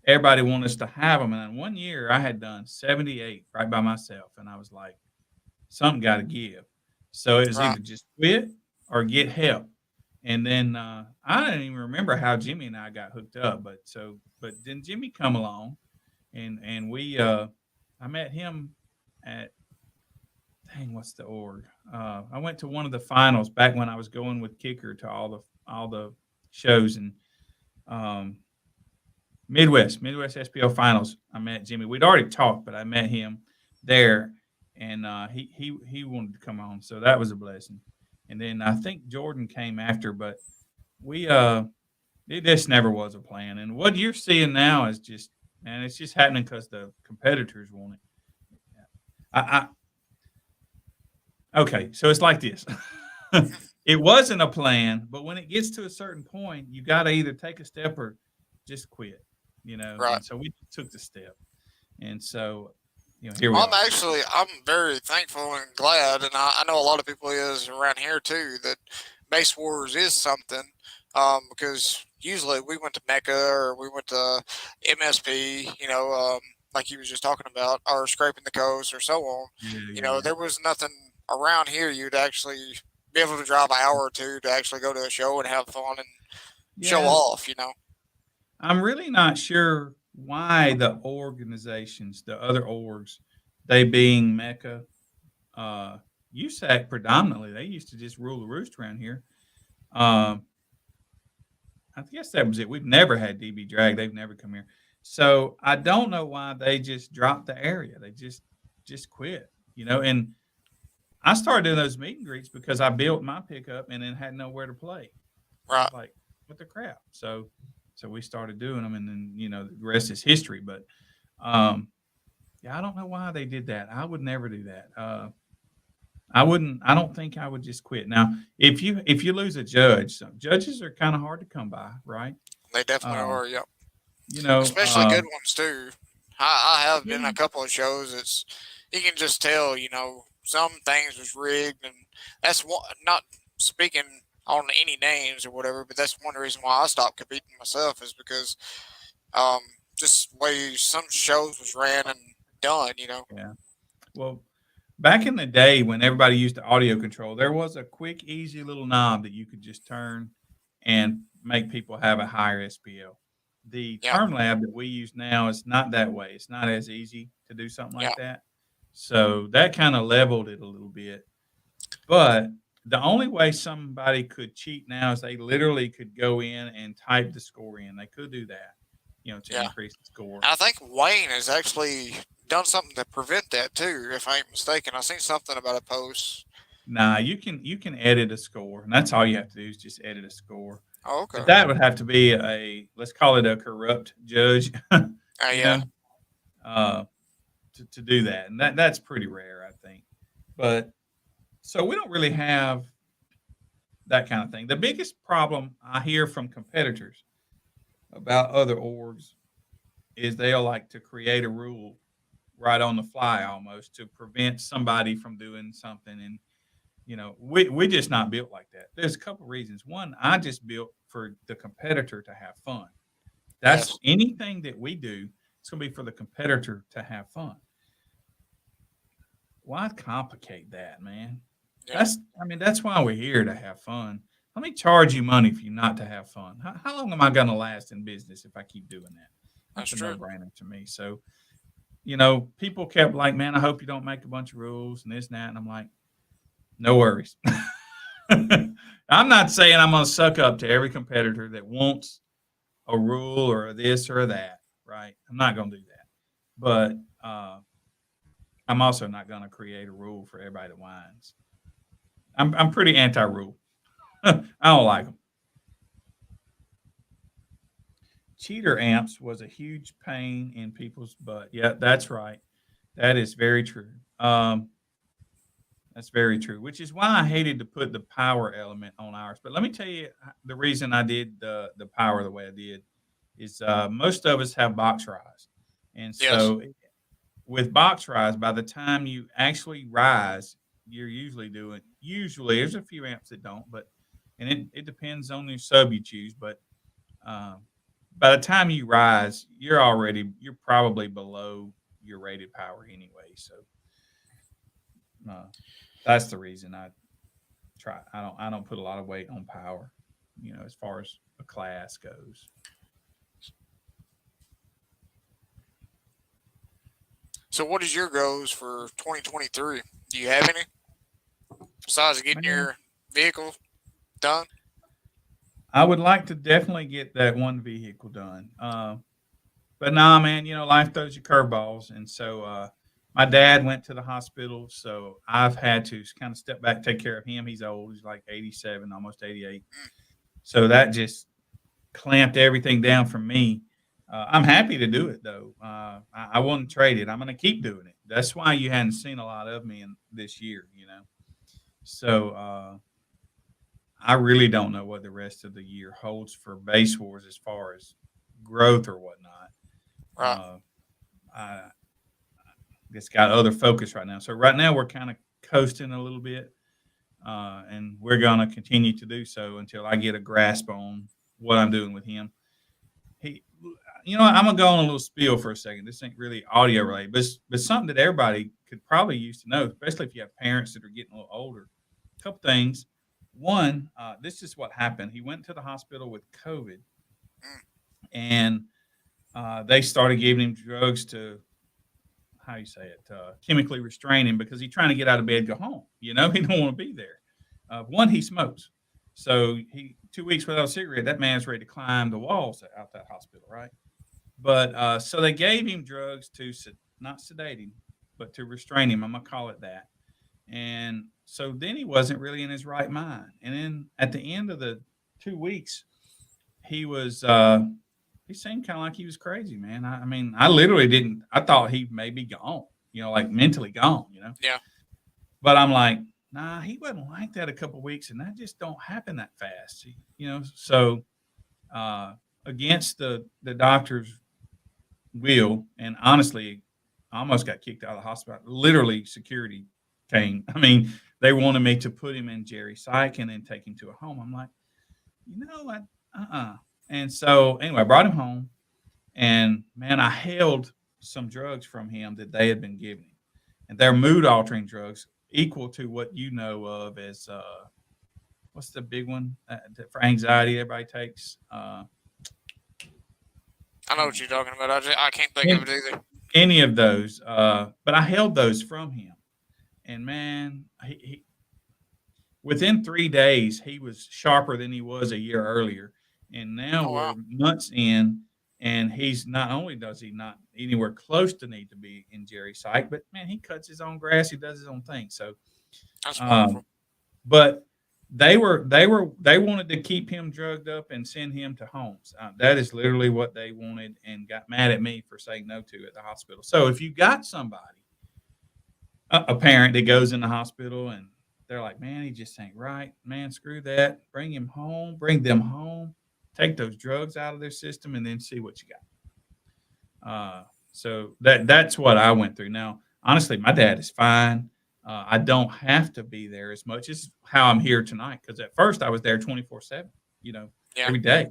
everybody wanted us to have them. And then one year I had done 78 right by myself, and I was like, something got to give. So it was Right. either just quit or get help. And then I don't even remember how Jimmy and I got hooked up, but then Jimmy come along, and we I met him at, dang, what's the org? I went to one of the finals back when I was going with Kicker to all the shows, and um, Midwest SPO finals. I met Jimmy. We'd already talked, but I met him there, and he wanted to come on, so that was a blessing. And then I think Jordan came after, but we it just never was a plan. And what you're seeing now is just, man, it's just happening because the competitors want it. Okay, so it's like this. It wasn't a plan, but when it gets to a certain point, you got to either take a step or just quit, Right. And so we took the step, and so here we I'm are. actually I'm very thankful and glad, and I know a lot of people is around here too that Base Wars is something, because usually we went to Mecca or we went to MSP, like you was just talking about, or scraping the coast or so on. Yeah, yeah, There was nothing around here you'd actually be able to drive an hour or two to actually go to a show and have fun and show yeah. off. I'm really not sure why the organizations, the other orgs, they being Mecca, uh, USAC predominantly, they used to just rule the roost around here. Um, I guess that was it. We've never had DB Drag. They've never come here. So I don't know why they just dropped the area. They just quit, And I started doing those meet and greets because I built my pickup and then had nowhere to play. I Right. was like, what the crap? So we started doing them, and then the rest is history. But um, yeah, I don't know why they did that. I would never do that. I wouldn't. I don't think I would just quit. Now, if you lose a judge, some judges are kind of hard to come by, right? They definitely Uh, are. Yep. you know, Especially uh, good ones too. I have been yeah, a couple of shows. It's you can just tell, some things was rigged, and that's one. Not speaking on any names or whatever, but that's one reason why I stopped competing myself is because um, just way some shows was ran and done. yeah. Well, back in the day when everybody used the audio control, there was a quick, easy little knob that you could just turn and make people have a higher SPL. The Yeah, term lab that we use now is not that way. It's not as easy to do something yeah, like that. So that kind of leveled it a little bit. But the only way somebody could cheat now is they literally could go in and type the score in. They could do that, to yeah. increase the score. And I think Wayne has actually done something to prevent that too, if I ain't mistaken. I seen something about a post. Nah, you can edit a score, and that's all you have to do is just edit a score. Oh, But okay. that would have to be a, let's call it, a corrupt judge, you Yeah, know, uh, to do that, and that's pretty rare, I think. But so we don't really have that kind of thing. The biggest problem I hear from competitors about other orgs is they'll like to create a rule right on the fly almost to prevent somebody from doing something. And we just not built like that. There's a couple reasons. One, I just built for the competitor to have fun. That's yes, anything that we do, it's going to be for the competitor to have fun. Why complicate that, man? yeah, That's why we're here, to have fun. Let me charge you money for you not to have fun. How long am I going to last in business if I keep doing that? that's That's a true. no-brainer to me. So, people kept like, man, I hope you don't make a bunch of rules and this and that. And I'm like, no worries. I'm not saying I'm going to suck up to every competitor that wants a rule or a this or a that, right? I'm not going to do that. But I'm also not going to create a rule for everybody that whines. I'm pretty anti-rule. I don't like them. Cheater amps was a huge pain in people's butt. Yeah, that's right. That is very true. That's very true. Which is why I hated to put the power element on ours. But let me tell you the reason I did the power the way I did is most of us have box rise, and Yes, so with box rise, by the time you actually rise, you're usually doing. Usually, there's a few amps that don't, but and it depends on the sub you choose, but. Um, by the time you rise, you're probably below your rated power anyway. So uh, that's the reason I don't put a lot of weight on power, as far as a class goes. So, what is your goals for 2023? Do you have any besides getting Man, your vehicle done? I would like to definitely get that one vehicle done. But nah, man, life throws you curveballs. And so my dad went to the hospital. So I've had to kind of step back, take care of him. He's old. He's like 87, almost 88. So that just clamped everything down for me. I'm happy to do it, though. I wouldn't trade it. I'm going to keep doing it. That's why you hadn't seen a lot of me in this year. So I really don't know what the rest of the year holds for Base Wars as far as growth or whatnot. Right. I just got other focus right now. So right now we're kind of coasting a little bit, and we're going to continue to do so until I get a grasp on what I'm doing with him. He, I'm gonna go on a little spiel for a second. This ain't really audio related, but something that everybody could probably use to know, especially if you have parents that are getting a little older. A couple things. One, this is what happened. He went to the hospital with COVID, and they started giving him drugs to, how you say it, chemically restrain him because he's trying to get out of bed, go home. He don't want to be there. One, he smokes, so he 2 weeks without a cigarette. That man's ready to climb the walls out that hospital, right? But so they gave him drugs to not sedate him, but to restrain him. I'm gonna call it that. And so then he wasn't really in his right mind. And then at the end of the 2 weeks, he was he seemed kind of like he was crazy, man. I mean, I literally didn't. I thought he may be gone, like mentally gone. Yeah. But I'm like, nah, he wasn't like that a couple weeks, and that just don't happen that fast, So against the doctor's will, and honestly, I almost got kicked out of the hospital. Literally, security came. I mean, they wanted me to put him in Jerry Psych and then take him to a home. I'm like, what? And so anyway, I brought him home, and man, I held some drugs from him that they had been giving him, and they're mood altering drugs equal to what you know of as what's the big one for anxiety everybody takes. I know what you're talking about. I can't think of it either. Any of those, but I held those from him, and man, he within 3 days he was sharper than he was a year earlier, and now Oh we're wow, months in, and he's not only does he not anywhere close to need to be in Jerry Psych, but man, he cuts his own grass, he does his own thing. So, that's um, wonderful. but they wanted to keep him drugged up and send him to homes. That is literally what they wanted, and got mad at me for saying no to at the hospital. So if you got somebody, a parent that goes in the hospital and they're like, man, he just ain't right, man, screw that, bring him home, bring them home, take those drugs out of their system, and then see what you got. So that's what I went through. Now, honestly, my dad is fine. I don't have to be there as much as how I'm here tonight, because at first I was there 24/7, Yeah. every day.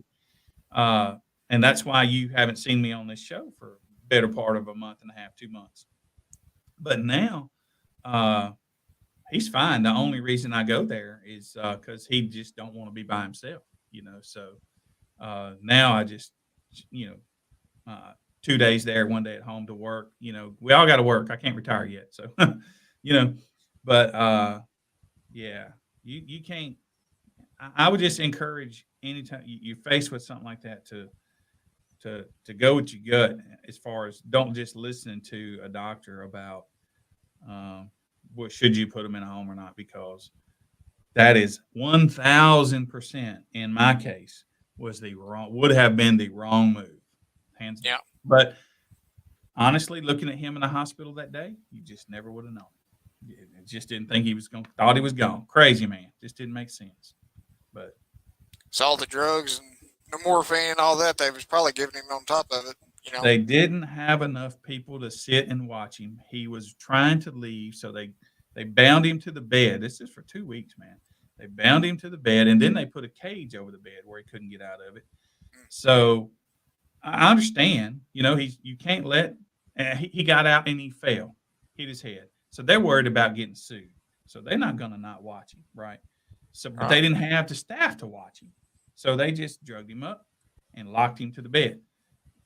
Uh, and that's why you haven't seen me on this show for a better part of a month and a half, 2 months. But now, uh, he's fine. The only reason I go there is because he just don't want to be by himself. So now I just, you know, 2 days there, 1 day at home to work. We all got to work. I can't retire yet, so you know. But yeah, you can't. I would just encourage anytime you're faced with something like that to go with your gut. As far as, don't just listen to a doctor about what should you put them in a home or not, because that is 1,000% in my case would have been the wrong move, hands down. Yeah. But honestly, looking at him in the hospital that day, you just never would have known. It just didn't think he was going. Thought he was gone. Crazy man. Just didn't make sense. But So all the drugs and the morphine and all that they was probably giving him on top of it. they didn't have enough people to sit and watch him. He was trying to leave, so they bound him to the bed. This is for 2 weeks, man. They bound him to the bed, and then they put a cage over the bed where he couldn't get out of it. So I understand. You can't let. He got out and he fell, hit his head. So they're worried about getting sued. So they're not going to not watch him, right? So, but Right. they didn't have the staff to watch him, so they just drugged him up and locked him to the bed.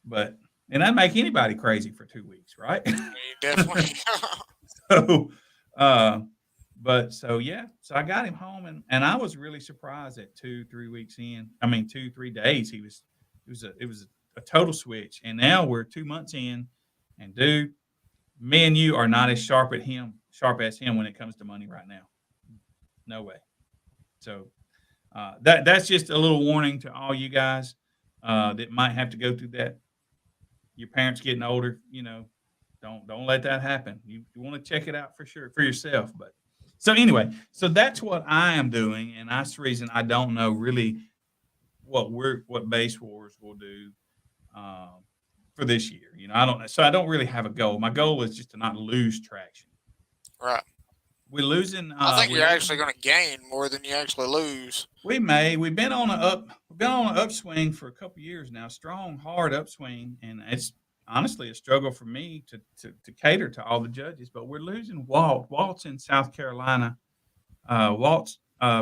But and that make anybody crazy for 2 weeks, right? You definitely. so, uh, but so yeah, so I got him home, and I was really surprised at 2 3 weeks in. I mean, 2 3 days it was a total switch, and now we're 2 months in, and dude, me and you are not as sharp as him when it comes to money right now. No way. So that's just a little warning to all you guys that might have to go through that. Your parents getting older, don't let that happen. You want to check it out for sure for yourself. But so anyway, so that's what I am doing, and that's the reason I don't know really what Base Wars will do um, for this year. I don't. So I don't really have a goal. My goal is just to not lose traction. Right. We're losing. I think We're you're actually losing. going to gain more than you actually lose. We've been on an upswing for a couple years now, strong, hard upswing, and it's honestly a struggle for me to cater to all the judges. But we're losing Walt. Walt's in South Carolina. Walt's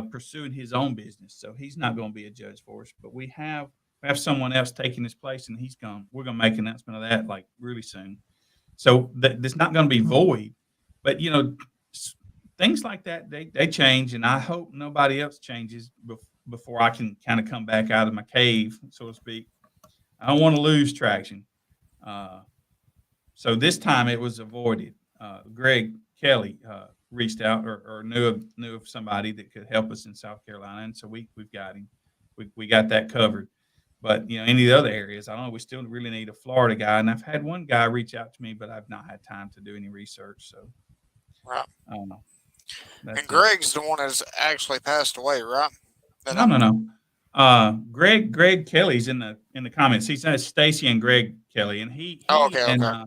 pursuing his own business, so he's not going to be a judge for us. But we have someone else taking his place, and he's gone. We're going to make an announcement of that like really soon. So that's not going to be void, but things like that they change, and I hope nobody else changes before I can kind of come back out of my cave, so to speak. I don't want to lose traction. Uh, so this time it was avoided. Greg Kelly reached out or knew of somebody that could help us in South Carolina, and so we've got him. We got that covered. But any of the other areas, I don't know. We still really need a Florida guy, and I've had one guy reach out to me, but I've not had time to do any research. So Right. I don't know. And That's it. Greg's the one that's actually passed away, right? That No, no, no. Greg Kelly's in the comments. He says Stacy and Greg Kelly, and he oh, he okay, and okay,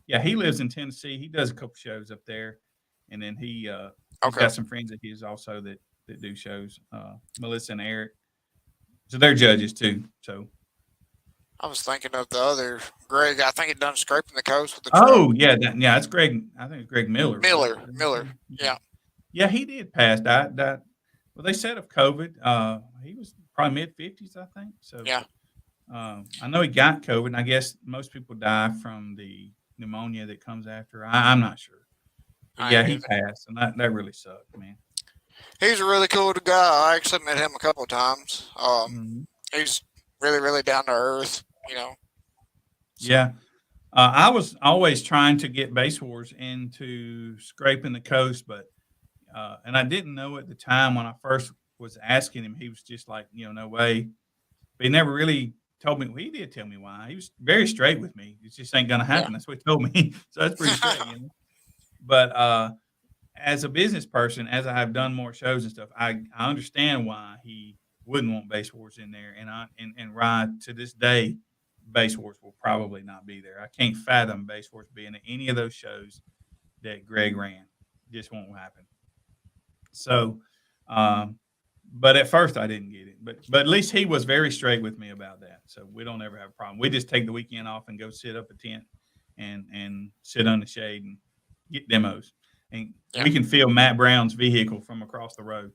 yeah, he lives in Tennessee. He does a couple shows up there, and then he's okay. got some friends of his also that do shows. Melissa and Eric, so they're judges too. So I was thinking of the other Greg. I think he done scraping the coast with the truck. oh yeah, it's Greg. I think it's Greg Miller, right? Miller. Yeah, Yeah, yeah, he did pass. That well, they said of COVID, he was probably mid 50s, I think. So yeah. I know he got COVID, and I guess most people die from the pneumonia that comes after. I'm not sure, but I yeah, ain't he either. passed, and that really sucked, man. He's a really cool guy. I actually met him a couple of times. Mhm. He's really, really down to earth. So Yeah, I was always trying to get Base Wars into scraping the coast, but and I didn't know at the time when I first was asking him, he was just like, no way. But he never really told me. Well, he did tell me why. He was very straight with me. It just ain't gonna yeah, happen. That's what he told me. So that's pretty straight. But as a business person, as I have done more shows and stuff, I understand why he wouldn't want Base Wars in there. And Rye to this day, Base Wars will probably not be there. I can't fathom Base Wars being in any of those shows that Greg ran. Just won't happen. So, um, but at first I didn't get it. But at least he was very straight with me about that. So we don't ever have a problem. We just take the weekend off and go sit up a tent and sit on the shade and get demos. And yeah. we can feel Matt Brown's vehicle from across the road.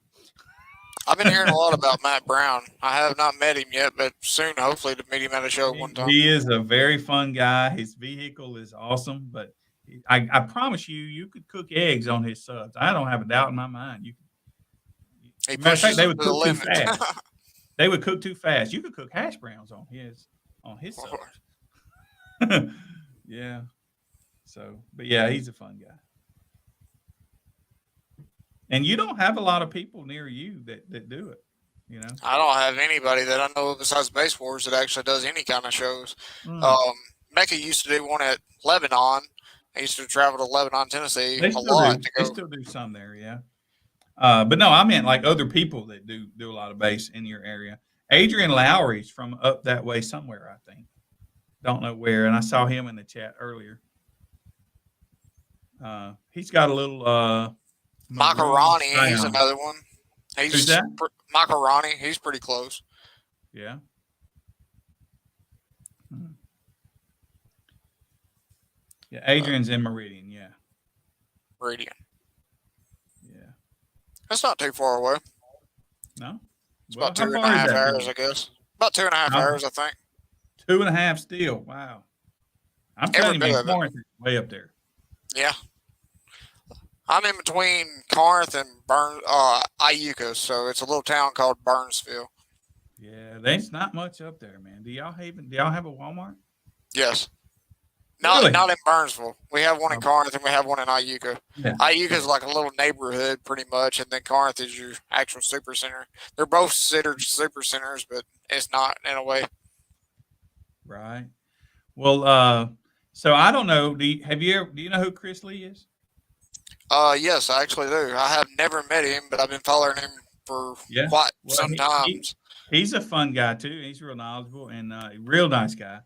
I've been hearing a lot about Matt Brown. I have not met him yet, but soon, hopefully, to meet him at a show He, one time. he is a very fun guy. His vehicle is awesome, but I promise you could cook eggs on his subs. I don't have a doubt in my mind. He Matter of fact, pushes they them would to the cook too limit. fast. They would cook too fast. You could cook hash browns on his subs. Yeah. So, but yeah, he's a fun guy. And you don't have a lot of people near you that do it. You know. I don't have anybody that I know of besides Base Wars that actually does any kind of shows. Mm. Um, Mecca used to do one at Lebanon. I used to travel to Lebanon, Tennessee They a still lot do. to They go. still do some there. Yeah. But no, I meant like other people that do a lot of bass in your area. Adrian Lowry's from up that way somewhere, I think. Don't know where. And I saw him in the chat earlier. He's got a little maroon Macaroni, he's crayon. another one. Who's He's that? Macaroni, he's pretty close. Yeah. Hmm. Yeah, Adrian's in Meridian. Yeah, Meridian. yeah. That's not too far away. No. It's Well, about two how and a far is half that for hours, you? I guess. About 2.5 How, hours, I think. 2.5 still. Wow. I'm Every telling you, bit man, of it. Corinth is way up there. Yeah. I'm in between Corinth and Iuka, so it's a little town called Burnsville. Yeah, there's not much up there, man. Do y'all have a Walmart? Yes. Not Really? not in Burnsville. We have one in Okay. Corinth and we have one in Iuka. Yeah. Iuka Yeah. is like a little neighborhood, pretty much, and then Corinth is your actual super center. They're both considered super centers, but it's not in a way. Right. Well, so I don't know. Do you know who Chris Lee is? Yes, I actually do. I have never met him, but I've been following him for Yeah. quite Well, some times. he's a fun guy too. He's real knowledgeable and a real nice guy.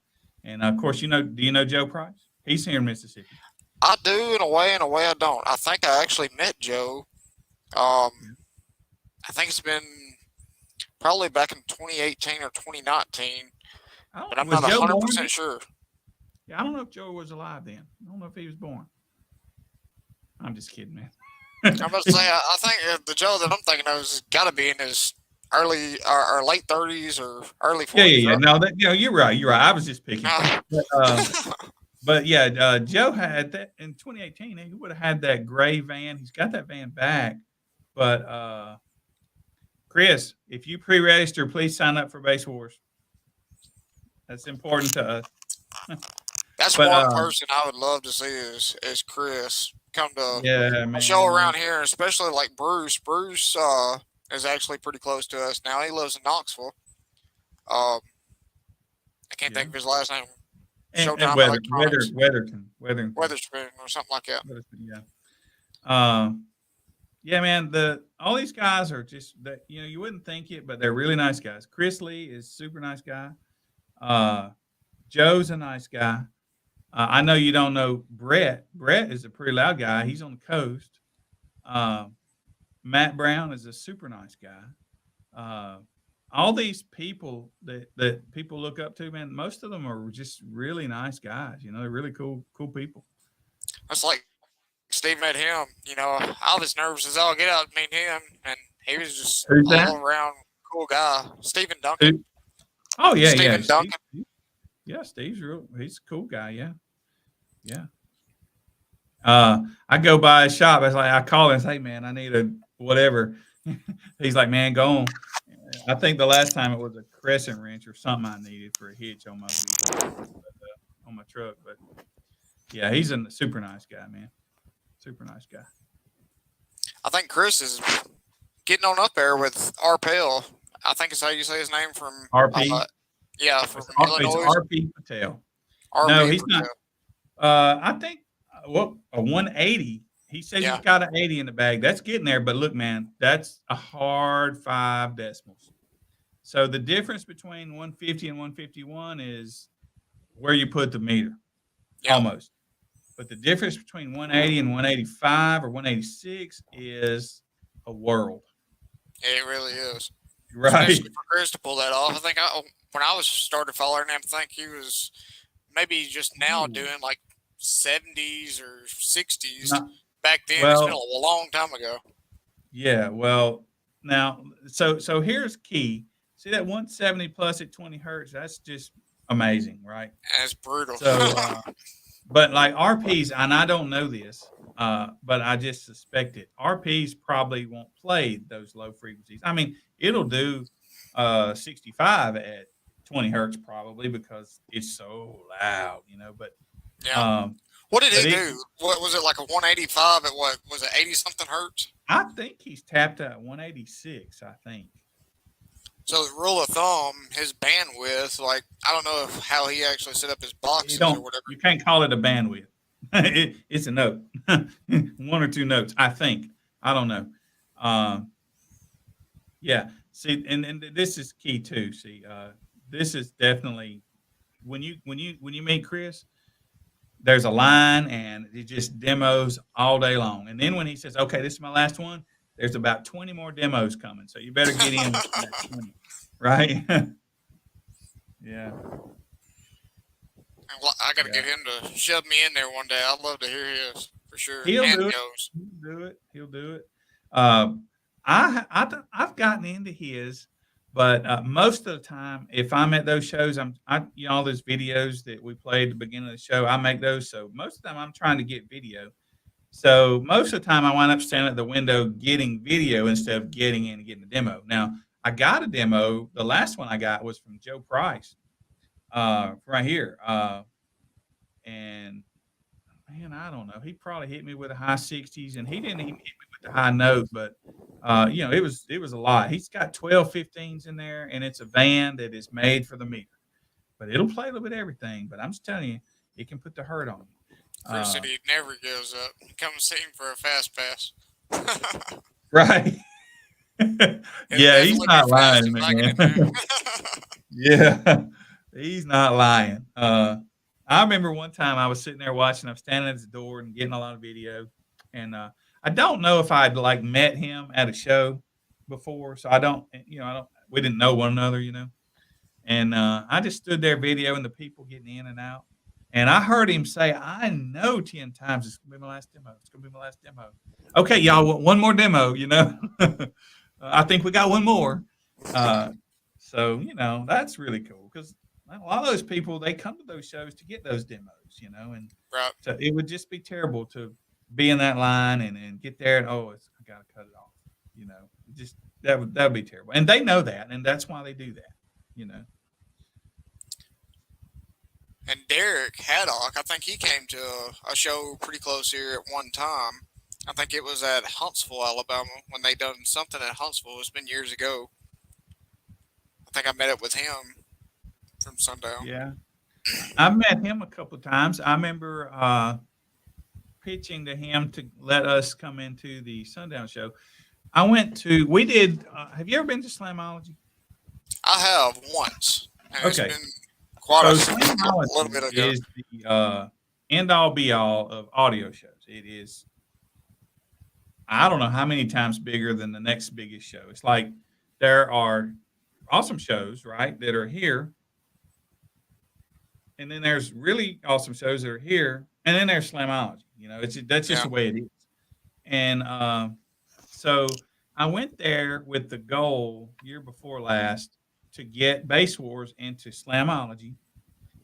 And of course, do you know Joe Price? He's here in Mississippi. I do in a way I don't. I think I actually met Joe. Um, Yeah. I think it's been probably back in 2018 or 2019, but I'm Was not Joe born then? 100% sure. Yeah, I don't know if Joe was alive then. I don't know if he was born. I'm just kidding, man. I'm about to say, I think the Joe that I'm thinking of has got to be in his early or late 30s or early Yeah, 40s, yeah, yeah. right? No, you're right. You're right. I was just picking. Uh, But, but yeah, Joe had that in 2018. He would have had that gray van. He's got that van back. But Chris, if you pre-register, please sign up for Base Wars. That's important to us. that's But one person I would love to see is Chris come to yeah, a show man. around here, especially like Bruce. Bruce is actually pretty close to us now. He lives in Knoxville. Um, I can't Yeah. think of his last name. And Showtime Electronics, Weatherton. Weatherspoon, or something like that. Yeah. Uh, yeah, man. All these guys are just that you wouldn't think it, but they're really nice guys. Chris Lee is super nice guy. Uh, Joe's a nice guy. I know you don't know Brett. Brett is a pretty loud guy. He's on the coast. Uh, Matt Brown is a super nice guy. Uh, all these people that people look up to, man, most of them are just really nice guys. They're really cool people. That's like Steve met him. I was nervous as all get out to meet him, and he was just Who's that? all around cool guy. Stephen Duncan. Who? Oh yeah, yeah. Stephen Duncan. Yeah, Steve's real. He's a cool guy. Yeah, yeah. I go by his shop. I call him and say, "Hey, man, I need a whatever." He's like, "Man, go on." I think the last time it was a crescent wrench or something I needed for a hitch on my on my truck. But yeah, he's a super nice guy, man. Super nice guy. I think Chris is getting on up there with RPL. I think it's how you say his name from RP. Yeah, from It's Illinois. RP Patel. RP No, he's Patel. not. I think a 180. He says Yeah. he's got an 80 in the bag. That's getting there. But look, man, that's a hard 5 decimals. So the difference between 150 and 151 is where you put the meter, Yeah. almost. But the difference between 180 and 185 or 186 is a world. It really is. Right. Especially for Chris to pull that off. I think when I was started following him, I think he was maybe just now doing like 70s or 60s. Back then, it's been a long time ago. Yeah. Well, now, so here's key. See that 170 plus at 20 hertz? That's just amazing, right? That's brutal. So, but like RPs, and I don't know this, but I just suspect it. RPs probably won't play those low frequencies. I mean, it'll do 65 at 20 hertz probably because it's so loud, But yeah. What did he do? What was it, like a 185 at what was it, 80 something hertz? I think he's tapped at 186. I think. So the rule of thumb, his bandwidth, like I don't know how he actually set up his boxes or whatever. You can't call it a bandwidth. It's a note, 1 or 2 notes. I think. I don't know. Yeah. See, and this is key too. See, this is definitely when you meet Chris, there's a line and it just demos all day long. And then when he says, "Okay, this is my last one," there's about 20 more demos coming. So you better get in with that 20, right? Yeah. I got to Yeah. get him to shove me in there one day. I'd love to hear his for sure. He'll And do it. Joe's. He'll do it. He'll do it. I've gotten into his, but most of the time, if I'm at those shows, all those videos that we played at the beginning of the show, I make those. So most of the time, I'm trying to get video. So most of the time, I wind up standing at the window getting video instead of getting in and getting a demo. Now, I got a demo. The last one I got was from Joe Price, right here, and man, I don't know. He probably hit me with a high 60s, and he didn't even hit me with the high note, but it was a lot. He's got 12 15s in there, and it's a van that is made for the meter. But it'll play a little bit of everything. But I'm just telling you, it can put the hurt on you. Chris said he never gives up. Come see him for a fast pass. Right. Yeah, he's not lying, man. Yeah, he's not lying. I remember one time I was sitting there watching. I'm standing at his door and getting a lot of video, and I don't know if I'd like met him at a show before, so I don't. I don't. We didn't know one another, and I just stood there videoing the people getting in and out, and I heard him say, "I know 10 times it's gonna be my last demo. It's gonna be my last demo." Okay, y'all, one more demo. I think we got one more. So that's really cool because a lot of those people they come to those shows to get those demos, and Right. so it would just be terrible to be in that line and get there and I gotta cut it off, just that would be terrible, and they know that, and that's why they do that. And Derek Haddock, I think he came to a show pretty close here at one time. I think it was at Huntsville, Alabama, when they done something at Huntsville. It's been years ago. I think I met up with him from Sundown. Yeah, I've met him a couple of times. I remember pitching to him to let us come into the Sundown show. We did. Have you ever been to Slamology? I have once. And Okay. It's been quite a Slamology little bit ago. is the end all be all of audio shows. It is. I don't know how many times bigger than the next biggest show. It's like there are awesome shows, right, that are here. And then there's really awesome shows that are here. And then there's Slamology. That's just the way it is. And so I went there with the goal year before last to get Base Wars into Slamology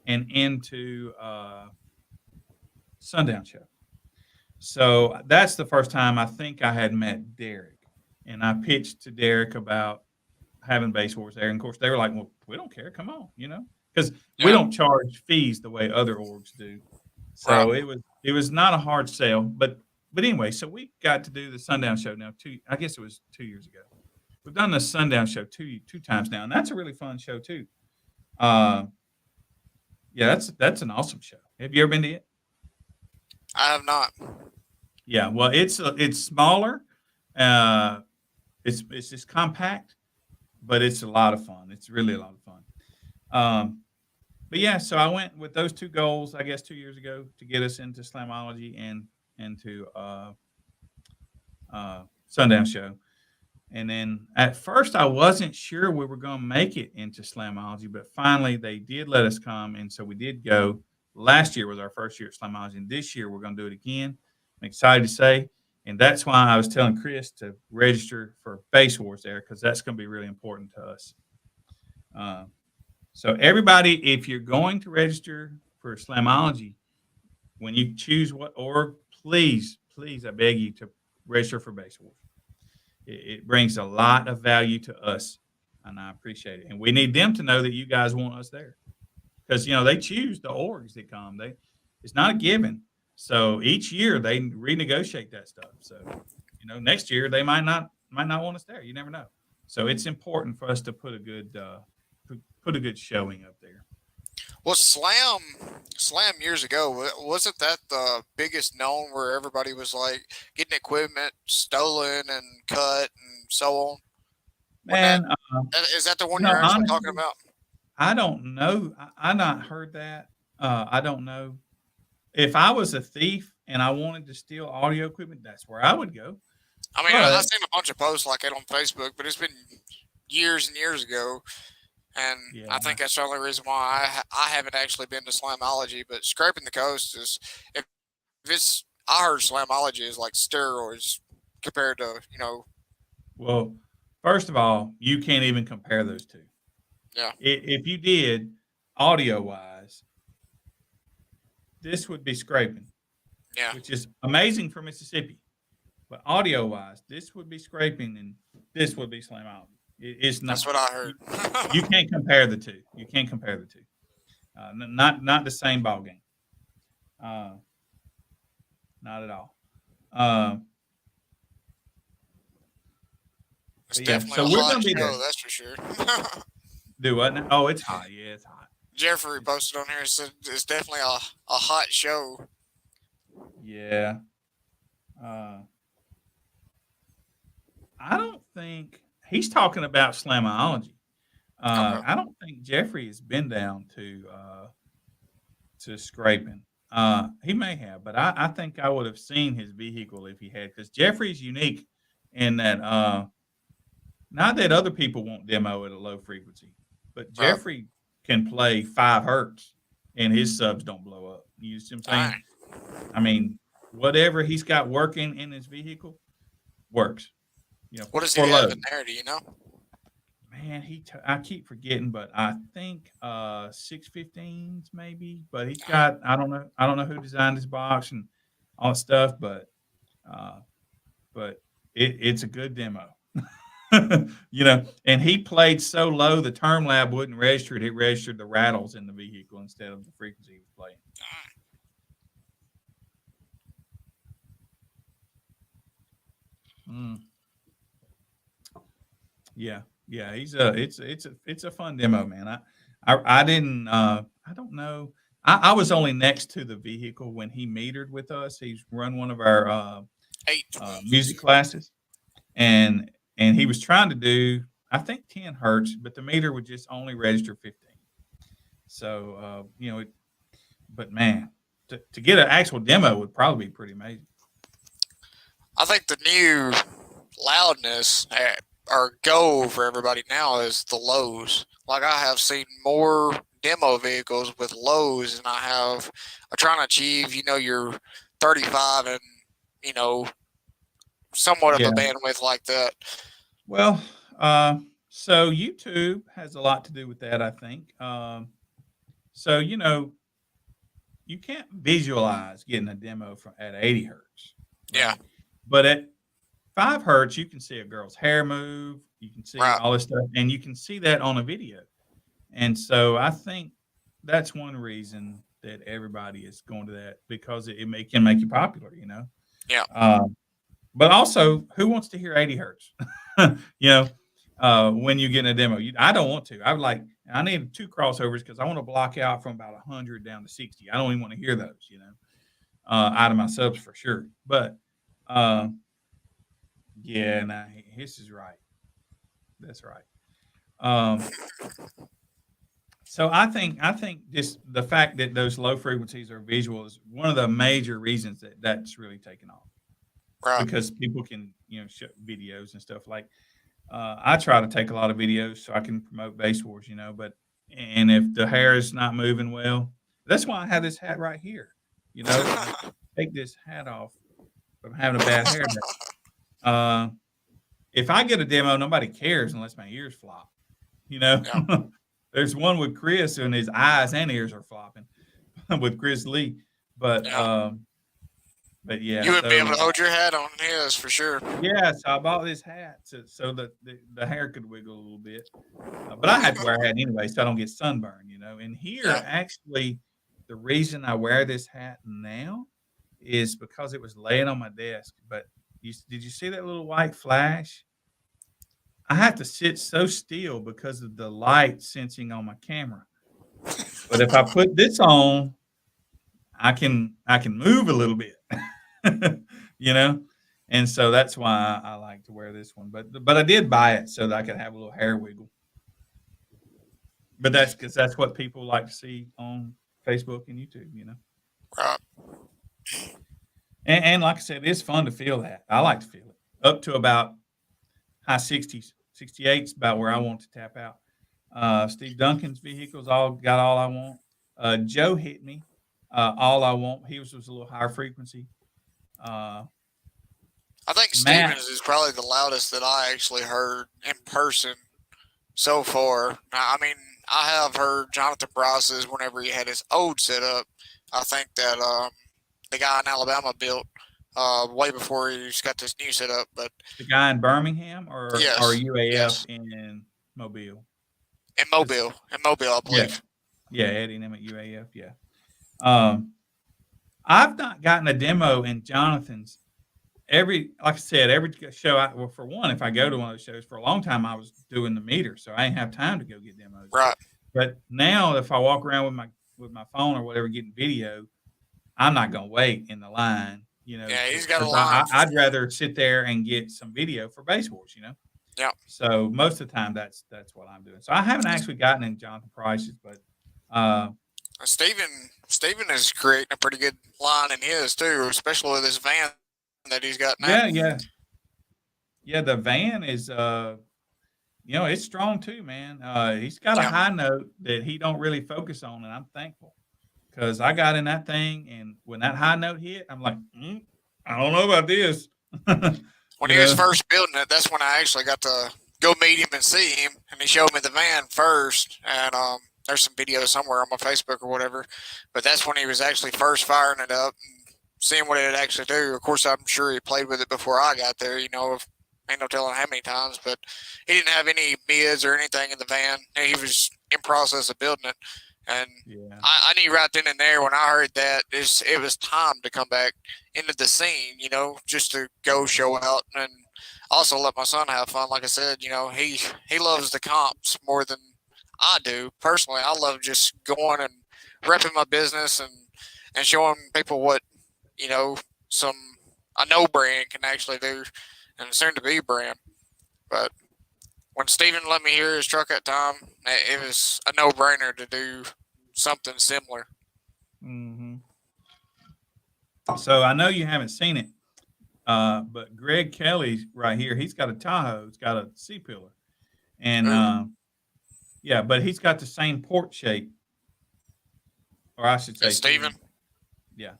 and into Sundown Show. So that's the first time I think I had met Derek, and I pitched to Derek about having Base Wars there. And of course, they were like, "Well, we don't care. Come on, because we don't charge fees the way other orgs do." So it was not a hard sell, but anyway, so we got to do the Sundown Show now. I guess it was 2 years ago. We've done the Sundown Show two times now, and that's a really fun show too. Yeah, that's an awesome show. Have you ever been to it? I have not. Yeah, well, it's smaller. It's just compact, but it's a lot of fun. It's really a lot of fun. But yeah, so I went with those two goals, I guess, 2 years ago to get us into Slamology and into Sundown Show. And then at first I wasn't sure we were going to make it into Slamology, but finally they did let us come, and so we did go. Last year was our first year at Slamology, and this year we're going to do it again. I'm excited to say, and that's why I was telling Chris to register for Base Wars there, because that's going to be really important to us. So everybody, if you're going to register for Slamology, when you choose what org, please, I beg you to register for Base Wars. It brings a lot of value to us, and I appreciate it. And we need them to know that you guys want us there, because they choose the orgs that come. It's not a given. So each year they renegotiate that stuff. So next year they might not want us there. You never know. So it's important for us to put a good showing up there. Well, Slam years ago, wasn't that the biggest known where everybody was like getting equipment stolen and cut and so on? Man, is that the one you're actually honestly, talking about? I don't know. I not heard that. I don't know. If I was a thief and I wanted to steal audio equipment, that's where I would go. I mean, I've seen a bunch of posts like that on Facebook, but it's been years and years ago. And Yeah. I think that's the only reason why I haven't actually been to Slamology. But Scraping the Coast is, if it's, I heard Slamology is like steroids compared to, Well, first of all, you can't even compare those two. yeah, If you did, audio wise, this would be scraping, yeah. which is amazing for Mississippi. But audio wise, this would be scraping and this would be Slamology. It's That's not. what I You, heard. you can't compare the two. You can't compare the two. Not the same ball game. Uh, not at all. Uh, It's but yeah, definitely so a we're hot gonna be show, there. that's for sure. Do what now? Oh, it's hot. Yeah, it's hot. Jeffrey It's posted on here and said it's definitely a hot show. yeah. Uh, I don't think he's talking about Slamology. Okay. I don't think Jeffrey has been down to scraping. He may have, but I think I would have seen his vehicle if he had, because Jeffrey's unique in that not that other people won't demo at a low frequency, but Right. Jeffrey can play 5 hertz and his subs don't blow up. You see what I'm saying? Dang. I mean, whatever he's got working in his vehicle works. What does he For have in load. there? Do you know? Man, I keep forgetting, but I think 615s maybe. But he's got, I don't know who designed his box and all that stuff, uh, but it's a good demo. And he played so low the term lab wouldn't register it. It registered the rattles in the vehicle instead of the frequency he was playing. Mm. Yeah, yeah, it's a fun demo, man. I didn't I don't know. I was only next to the vehicle when he metered with us. He's run one of our 812s. music classes, and he was trying to do I think 10 hertz, but the meter would just only register 15. So but man, to get an actual demo would probably be pretty amazing. I think the new loudness or goal for everybody now is the lows. Like I have seen more demo vehicles with lows than I have trying to achieve, your 35 and, you know, somewhat of Yeah. a bandwidth like that. Well, so YouTube has a lot to do with that, I think. So you can't visualize getting a demo from at 80 hertz, Yeah, right? But at 5 hertz, you can see a girl's hair move, you can see right. all this stuff, and you can see that on a video. And so I think that's one reason that everybody is going to that, because can make you popular. Yeah. Um, but also, who wants to hear 80 hertz? you know, when you get in a demo, I don't want to. I need 2 crossovers because I want to block out from about 100 down to 60. I don't even want to hear those, out of my subs for sure. But yeah, nah, this is right. That's right. Um, so I think just the fact that those low frequencies are visual is one of the major reasons that that's really taken off, Right. because people can show videos and stuff like. I try to take a lot of videos so I can promote Base Wars, but and if the hair is not moving well, that's why I have this hat right here. I take this hat off from having a bad hair day. Uh, if I get a demo, nobody cares unless my ears flop. You know, Yeah. there's one with Chris and his eyes and ears are flopping with Chris Lee, but Yeah. um, but yeah, You wouldn't be able so to hold your hat on his for sure. yeah, so I bought this hat so that the hair could wiggle a little bit. But I have to wear a hat anyway, so I don't get sunburn. And here, Yeah. actually, the reason I wear this hat now is because it was laying on my desk. But did you see that little white flash? I have to sit so still because of the light sensing on my camera. But if I put this on, I can move a little bit, you know. And so that's why I like to wear this one. But I did buy it so that I could have a little hair wiggle. But that's because that's what people like to see on Facebook and YouTube. Right. And like I said, it's fun to feel that. I like to feel it up to about high 60s, 68 is about where I want to tap out. Steve Duncan's vehicles all got all I want. Joe hit me, all I want. He was a little higher frequency. Uh, I think Matt, Stevens is probably the loudest that I actually heard in person so far. I mean, I have heard Jonathan Bryce's whenever he had his old setup. I think that the guy in Alabama built way before he's got this new setup. But the guy in Birmingham or yes, UAF yes, in Mobile. in Mobile, I Yeah, believe. yeah, Eddie and him at UAF. Yeah. Um, I've not gotten a demo in Jonathan's. Like I said, every show. Well, for one, if I go to one of those shows, for a long time I was doing the meter, so I ain't have time to go get demos. Right. But now, if I walk around with my phone or whatever, getting video, I'm not gonna wait in the line. Yeah, he's got a Because line. I'd rather sit there and get some video for base horse. Yeah. So most of the time, that's what I'm doing. So I haven't actually gotten in Jonathan Price's, but uh, Steven is creating a pretty good line in his too, especially with his van that he's got now. yeah. The van is it's strong too, man. He's got a Yeah. high note that he don't really focus on, and I'm thankful because I got in that thing, and when that high note hit, I'm like, I don't know about this. When he was first building it, that's when I actually got to go meet him and see him, and he showed me the van first. And there's some video somewhere on my Facebook or whatever, but that's when he was actually first firing it up and seeing what it actually do. Of course, I'm sure he played with it before I got there. Ain't no telling how many times, but he didn't have any bids or anything in the van. He was in process of building it. And Yeah. I knew right then and there when I heard that it was time to come back into the scene, just to go show out and also let my son have fun. Like I said, he loves the comps more than I do. Personally, I love just going and repping my business and showing people what, some a no brand can actually do and soon to be brand. But when Steven let me hear his truck at time, it was a no brainer to do something similar. Mm-hmm. So I know you haven't seen it, but Greg Kelly right here, he's got a Tahoe. It's got a C pillar, and yeah, but he's got the same port shape, or I should say, Steven. Yeah.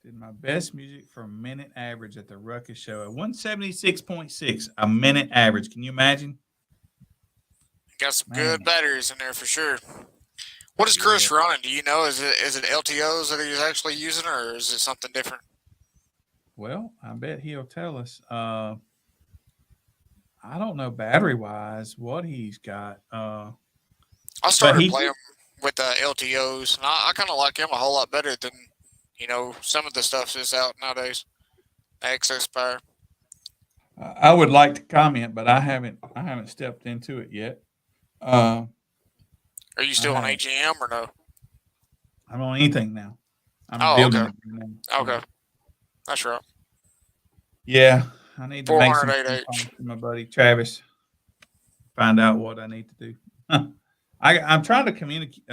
Did my best music for a minute average at the Ruckus show at 176.6 a minute average. Can you imagine? Got some good batteries in there for sure. What is Chris running? Do you know? Is it LTOs that he's actually using, or is it something different? Well, I bet he'll tell us. I don't know battery wise what he's got. I started playing with the LTOs, and I kind of like him a whole lot better than some of the stuff that's out nowadays. Access power. I would like to comment, but I haven't stepped into it yet. Are you still on AGM or no? I'm on anything now. I'm building okay. it now. Okay. That's right. Yeah, I need to make some 408H. from my buddy Travis. Find out what I need to do. I'm trying to communicate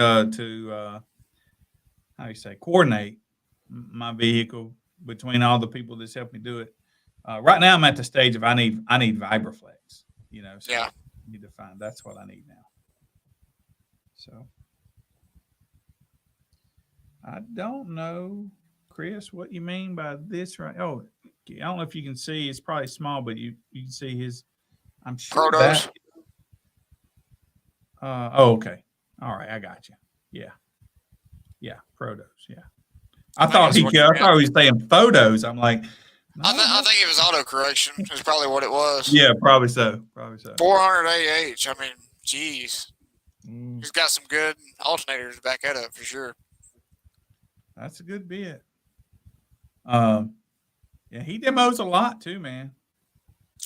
coordinate my vehicle between all the people that's helped me do it. Right now, I'm at the stage of I need Vibraflex. So yeah. I need to find that's what I need now. So I don't know, Chris, what you mean by this, right? Oh, I don't know if you can see. It's probably small, but you can see his. I'm sure Protos. okay. All right, I got you. Yeah, Protos. Yeah, I thought he was saying photos. I'm like, no, I think it was autocorrection. Is probably what it was. Yeah, probably so. 400 AH. I mean, geez. He's got some good alternators to back that up for sure. That's a good bit. Yeah, he demos a lot too, man.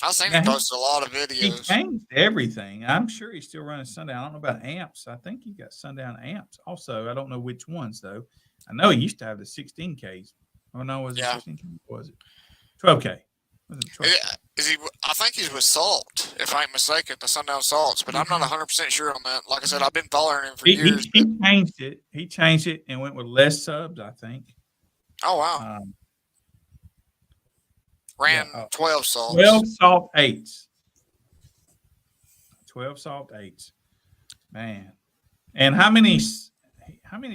I've seen him post a lot of videos. He changed everything. I'm sure he's still running Sundown. I don't know about amps. I think he got Sundown amps also. I don't know which ones though. I know he used to have the 16Ks. Oh no, was it 16K? Was it 12K? Is he? I think he's with Salt, if I ain't mistaken, the Sundown Salts, but I'm not 100% sure on that. Like I said, I've been following him for years. He changed it. He changed it and went with less subs, I think. Oh, wow. Ran 12 Salts. 12 Salt 8s. 12 salt eights. Man. And how many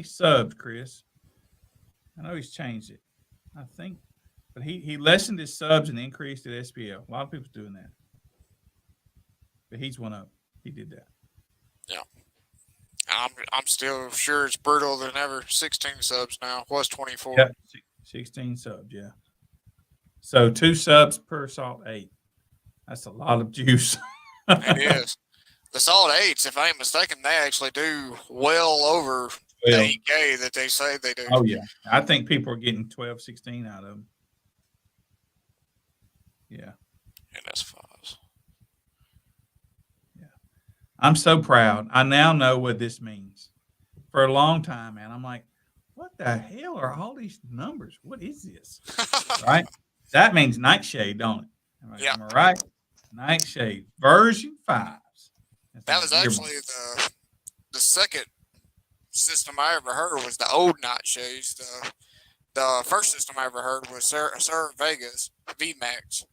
subs, Chris? I know he's changed it. I think, but he lessened his subs and increased it SPL. A lot of people's doing that. But he's one up. He did that. Yeah. I'm still sure it's brutal than ever. 16 subs now. Was 24. Yep. 16 subs, yeah. So 2 subs per salt 8. That's a lot of juice. It is. The Salt 8s, if I ain't mistaken, they actually do well over the 8K that they say they do. Oh, yeah. I think people are getting 12, 16 out of them. Yeah. And that's 5s. Yeah. I'm so proud. I now know what this means. For a long time, man, I'm like, what the hell are all these numbers? What is this? Right? That means nightshade, don't it? Am I right? Nightshade version 5s. That was actually the second system I ever heard was the old nightshades. The first system I ever heard was Sir Vegas VMAX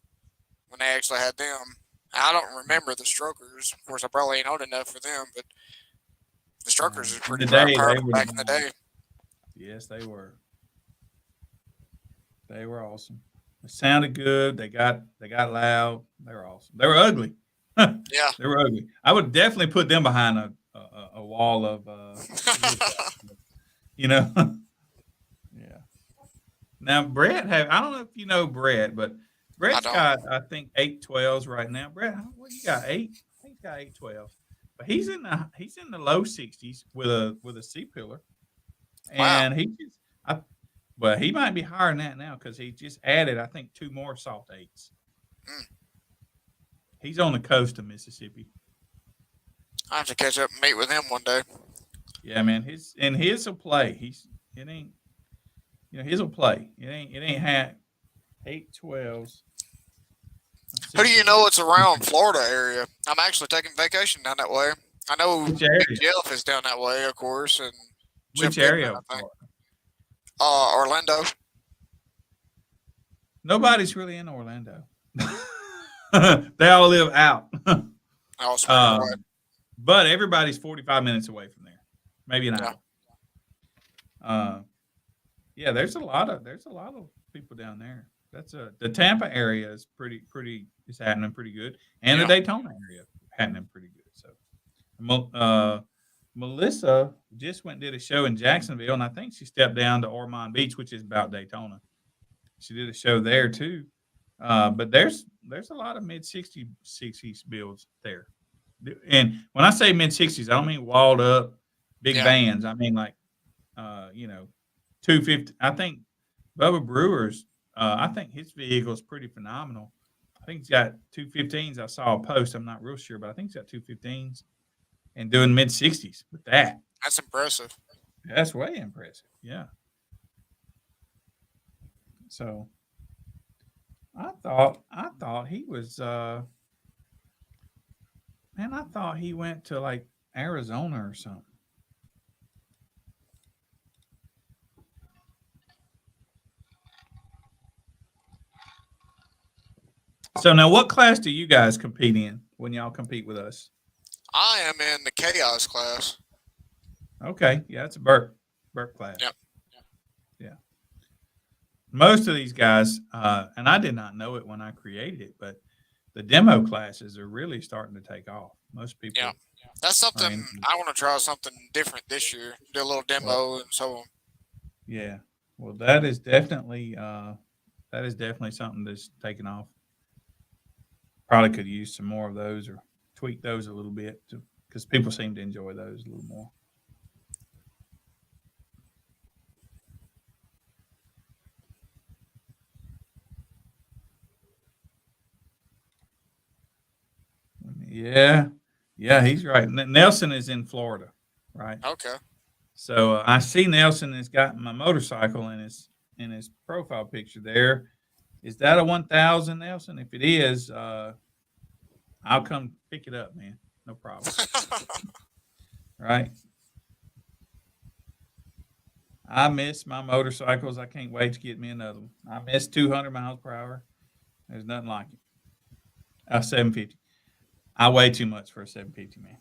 when they actually had them. I don't remember the Strokers. Of course, I probably ain't old enough for them, but the Strokers is pretty powerful back in the day. Yes, they were. They were awesome. They sounded good. They got loud. They were awesome. They were ugly. Yeah, they were ugly. I would definitely put them behind a wall of, yeah. Now Brett I don't know if you know Brett, but Brett's got I think 812s right now. Brett, what you got? 8? I think he's got 812s, but he's in the low 60s with a C pillar, and well, he might be higher than that now because he just added, I think, 2 more salt 8s. He's on the coast of Mississippi. I have to catch up and meet with him one day. Yeah, man. His will play. His will play. It ain't 812s. Who do you know it's around Florida area? I'm actually taking vacation down that way. I know Jeff is down that way, of course, and which area? I think. Orlando. Nobody's really in Orlando. They all live out. But everybody's 45 minutes away from there, maybe an hour. Yeah, there's a lot of people down there. That's the Tampa area is pretty is happening pretty good, and the Daytona area happening pretty good. So, Melissa just went and did a show in Jacksonville, and I think she stepped down to Ormond Beach, which is about Daytona. She did a show there too. But there's a lot of mid-60s builds there. And when I say mid-60s, I don't mean walled up big bands. I mean like 250. I think Bubba Brewer's I think his vehicle is pretty phenomenal. I think he's got 215s. I saw a post. I'm not real sure, but I think he's got 215s and doing mid-60s with that. That's impressive. That's way impressive. Yeah. So I thought he was man, I thought he went to like Arizona or something. So now what class do you guys compete in when y'all compete with us? I am in the Chaos class. Okay. Yeah, it's a Burke class. Yep. Yeah. Most of these guys, and I did not know it when I created it, but the demo classes are really starting to take off. Most people. Yeah. That's something I want to try something different this year. Do a little demo and so on. Yeah. Well, that is definitely something that's taking off. Probably could use some more of those or tweak those a little bit because people seem to enjoy those a little more. Yeah, he's right. Nelson is in Florida, right? Okay. So I see Nelson has got my motorcycle in his profile picture there. Is that a 1000, Nelson? If it is, I'll come pick it up, man. No problem. Right? I miss my motorcycles. I can't wait to get me another one. I miss 200 miles per hour. There's nothing like it. 750. I weigh too much for a 750, man.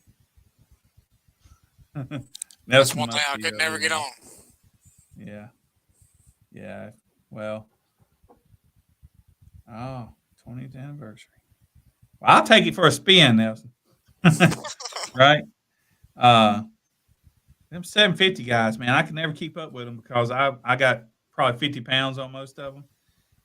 That's Nelson one thing must I be could never get on. Yeah, yeah. Well, oh, 20th anniversary. Well, I'll take it for a spin, Nelson. Right? Uh, them 750 guys, man, I can never keep up with them because I got probably 50 pounds on most of them,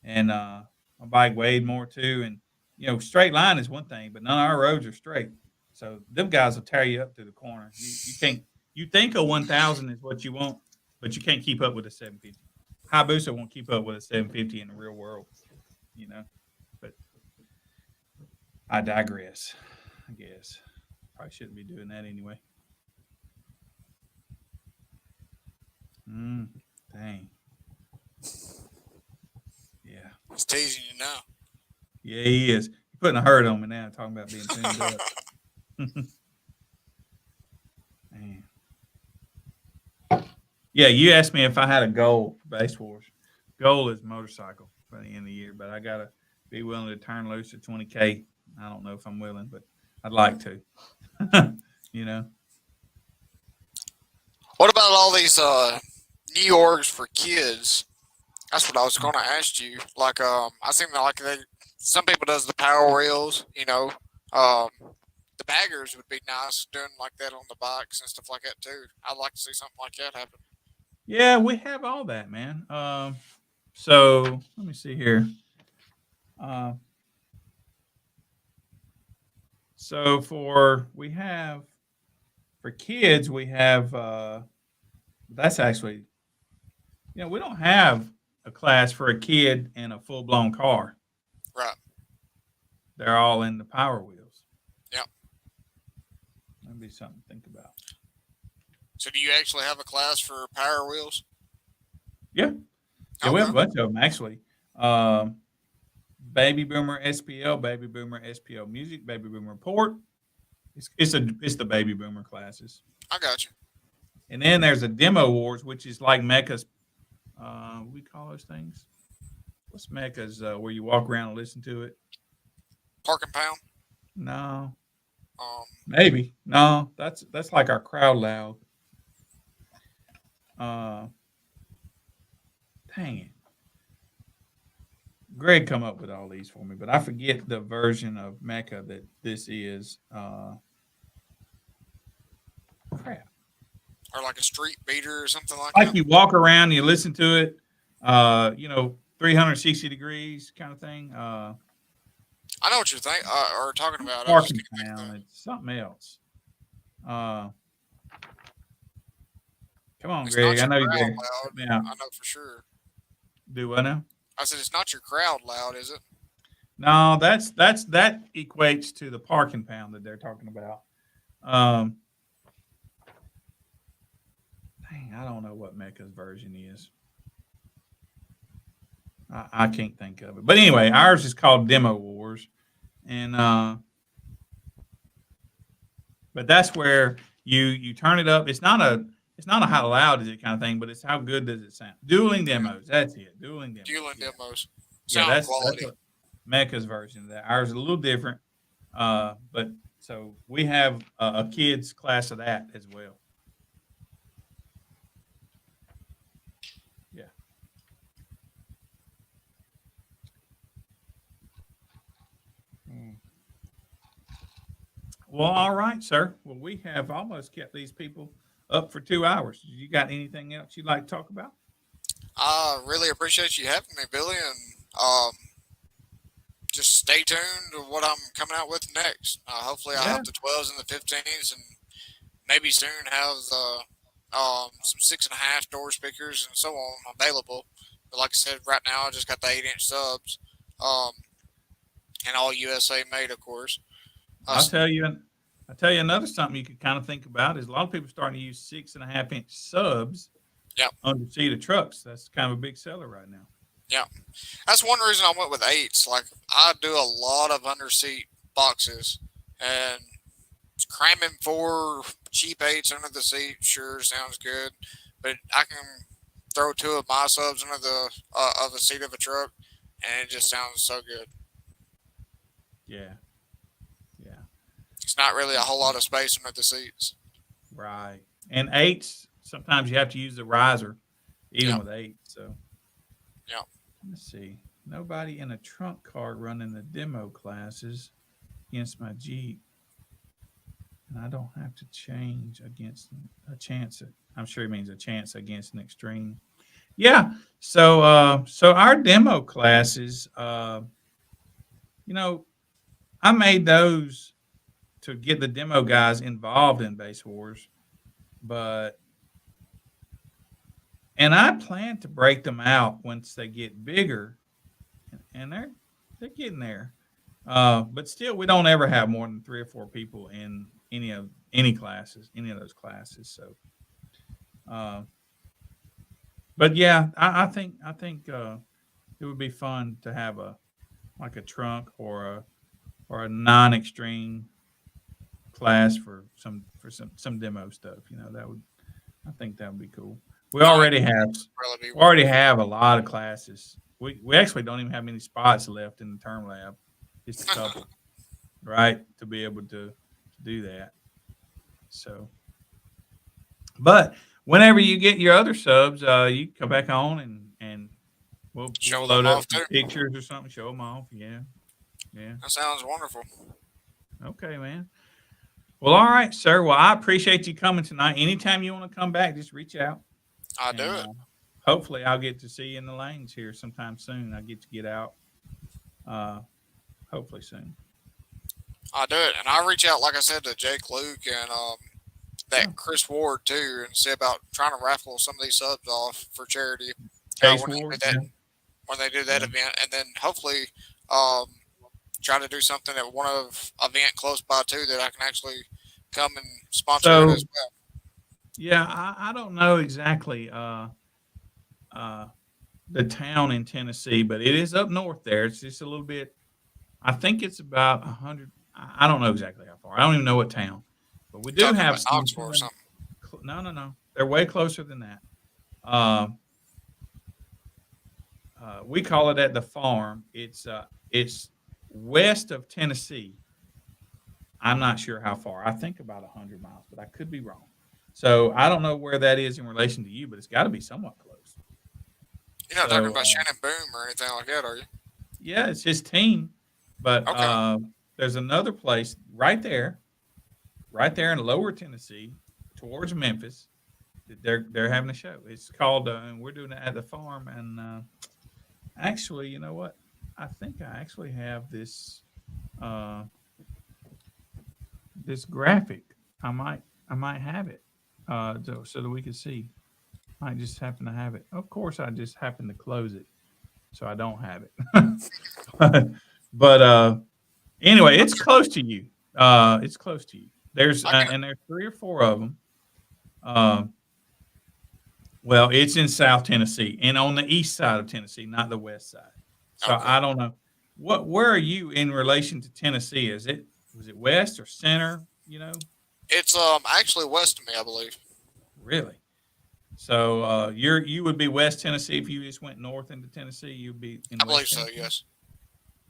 and my bike weighed more too. And straight line is one thing, but none of our roads are straight. So them guys will tear you up through the corner. You can't. You think a 1,000 is what you want, but you can't keep up with a 750. Hayabusa won't keep up with a 750 in the real world, you know. But I digress. I guess probably shouldn't be doing that anyway. Mm, dang. Yeah. He's teasing you now. Yeah, he is. He's putting a hurt on me now, talking about being tuned up. Man. Yeah, you asked me if I had a goal for Base Wars. Goal is motorcycle by the end of the year, but I gotta be willing to turn loose at 20K. I don't know if I'm willing, but I'd like to. you know. What about all these New Yorks for kids? That's what I was going to ask you. Like, I think like some people does the power wheels. Um, the baggers would be nice doing like that on the bikes and stuff like that too. I'd like to see something like that happen. Yeah, we have all that, man. So let me see here. Uh, so for kids, we have that's actually we don't have a class for a kid in a full blown car. Right. They're all in the power wheels. Yep. That'd be something to think about. So do you actually have a class for power wheels? Yeah, yeah, we have a bunch of them actually. Um, Baby Boomer SPL, Baby Boomer SPL Music, Baby Boomer Port. It's the Baby Boomer classes, I got you. and then there's a Demo Wars, which is like Mecca's. We call those things. What's Mecca's? Where you walk around and listen to it? Park and pound. No, Um, maybe no. That's like our crowd loud. Uh, Dang it. Greg come up with all these for me, but I forget the version of Mecca that this is. Crap. or like a street beater or something like Like that. you walk around, and you listen to it, 360 degrees kind of thing. I know what you're or talking about. I just Parking can't think of pound. that. It's something else. Uh, Come on, It's Greg. not I your know you're crowd there. loud. Help me out. I know for sure. Do what now? I said it's not your crowd loud, is it? No, that equates to the parking pound that they're talking about. Um, Dang, I don't know what Mecca's version is. I can't think of it. But anyway, ours is called Demo Wars, and but that's where you turn it up. It's not a how loud is it kind of thing, but it's how good does it sound. Dueling demos, that's it. Dueling demos. Dueling Yeah, demos. yeah. Sound That's quality. what Mecca's version of that. Ours is a little different, but so we have a kids class of that as well. Yeah. Mm. Well, all right, sir. Well, we have almost kept these people up for 2 hours. You got anything else you'd like to talk about? I really appreciate you having me, Billy, and just stay tuned to what I'm coming out with next. Hopefully, I'll Yeah. have the 12s and the 15s, and maybe soon have some 6.5 door speakers and so on available. But like I said, right now I just got the 8-inch subs, um, and all USA made, of course. Uh, I'll tell you. I'll tell you another something you could kind of think about is a lot of people starting to use 6.5-inch subs yeah, under seat of trucks. That's kind of a big seller right now. yeah. That's one reason I went with 8s. Like I do a lot of underseat boxes, and cramming 4 cheap 8s under the seat sure sounds good, but I can throw 2 of my subs under the seat of a truck, and it just sounds so good. Yeah, yeah. It's not really a whole lot of space under the seats. Right. And eights, sometimes you have to use the riser, even Yeah, with eight. So yeah. let's see. Nobody in a trunk car running the demo classes against my Jeep. And I don't have to change against a chance. I'm sure he means a chance against an extreme. Yeah. So our demo classes, you know, I made those to get the demo guys involved in base wars, but and I plan to break them out once they get bigger, and they're getting there. But still, we don't ever have more than 3 or 4 people in any classes, any of those classes. So, uh, but yeah, I think it would be fun to have a like a trunk or a non-extreme class for some demo stuff. That would I think that would be cool. We Non already have really be we already have a lot of classes. We actually don't even have many spots left in the term lab, just a couple, right, to be able to do that. So, but whenever you get your other subs, you come back on and we'll show them load up off some too. pictures or something, show them off. Yeah, yeah. That sounds wonderful. Okay, man. Well, all right, sir. Well, I appreciate you coming tonight. Anytime you want to come back, just reach out, I do and it. hopefully, I'll get to see you in the lanes here sometime soon. I get out, uh, hopefully soon. I do it, and I reach out like I said to Jake Luke and Yeah. that Chris Ward too, and see about trying to raffle some of these subs off for charity. Chase When they do Ward. that, Yeah. Yeah. event, and then hopefully um, try to do something at one of event close by too that I can actually come and sponsor it So as well. yeah, I don't know exactly uh, the town in Tennessee, but it is up north there. It's just a little bit. I think it's about 100. I don't know exactly how far. I don't even know what town, but we You do talking have about some. Knoxville or something? No, no, no. They're way closer than that. Uh, we call it at the farm. It's west of Tennessee. I'm not sure how far. I think about 100 miles, but I could be wrong. So I don't know where that is in relation to you, but it's got to be somewhat close. You're not talking So about Shannon Boom or anything like that, are you? yeah, it's his team, but Okay. there's another place right there in Lower Tennessee, towards Memphis. They're having a show. It's called, and we're doing it at the farm. And actually, you know what? I think I actually have uh, this graphic. I might have it so that we can see. I just happen to have it. Of course, I just happen to close it, so I don't have it. but anyway, it's close to you. It's close to you. I can. There's 3 or 4 of them. Uh, well, it's in South Tennessee and on the east side of Tennessee, not the west side. So Okay. I don't know where are you in relation to Tennessee? Was it west or center? It's actually west of me, I believe. Really. So you would be West Tennessee if you just went north into Tennessee. You'd be in I believe West so. Tennessee. Yes.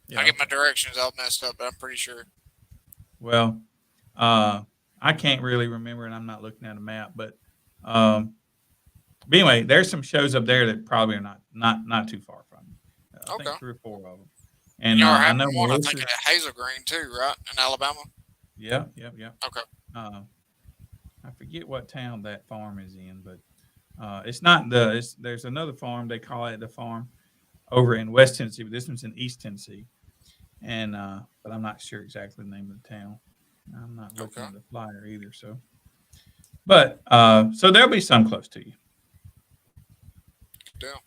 Yeah. I get my Okay. directions all messed up, but I'm pretty sure. Well, uh, I can't really remember, and I'm not looking at a map. Um, but anyway, there's some shows up there that probably are not too far from you. I think Okay. 3 or 4 of them. And And y'all are I having know one, I think, Melissa. at Hazel Green too, right? In Alabama. Yeah, yeah, yeah. Okay. Uh, I forget what town that farm is in, but it's not the. There's another farm they call it the farm over in West Tennessee, but this one's in East Tennessee. And but I'm not sure exactly the name of the town. I'm not looking Okay. at the flyer either. But so there'll be some close to you. Good deal.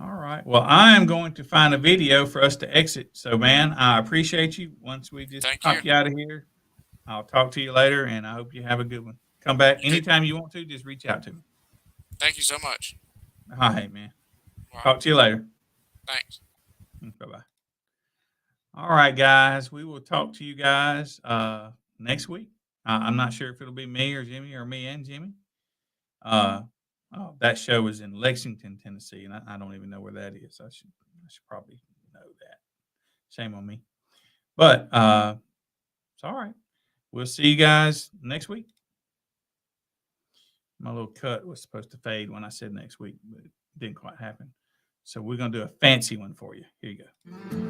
All right. Well, I am going to find a video for us to exit. So, man, I appreciate you. Once we just Thank you. pop you out of here, I'll talk to you later, and I hope you have a good one. Come back You too. anytime you want to. Just reach out to me. Thank you so much. All right, man. All right. Talk to you later. Thanks. Bye bye. All right, guys. We will talk to you guys next week. I'm not sure if it'll be me or Jimmy or me and Jimmy. That show is in Lexington, Tennessee, and I don't even know where that is. I should probably know that. Shame on me. But It's all right. We'll see you guys next week. My little cut was supposed to fade when I said next week, but it didn't quite happen. So we're going to do a fancy one for you. Here you go.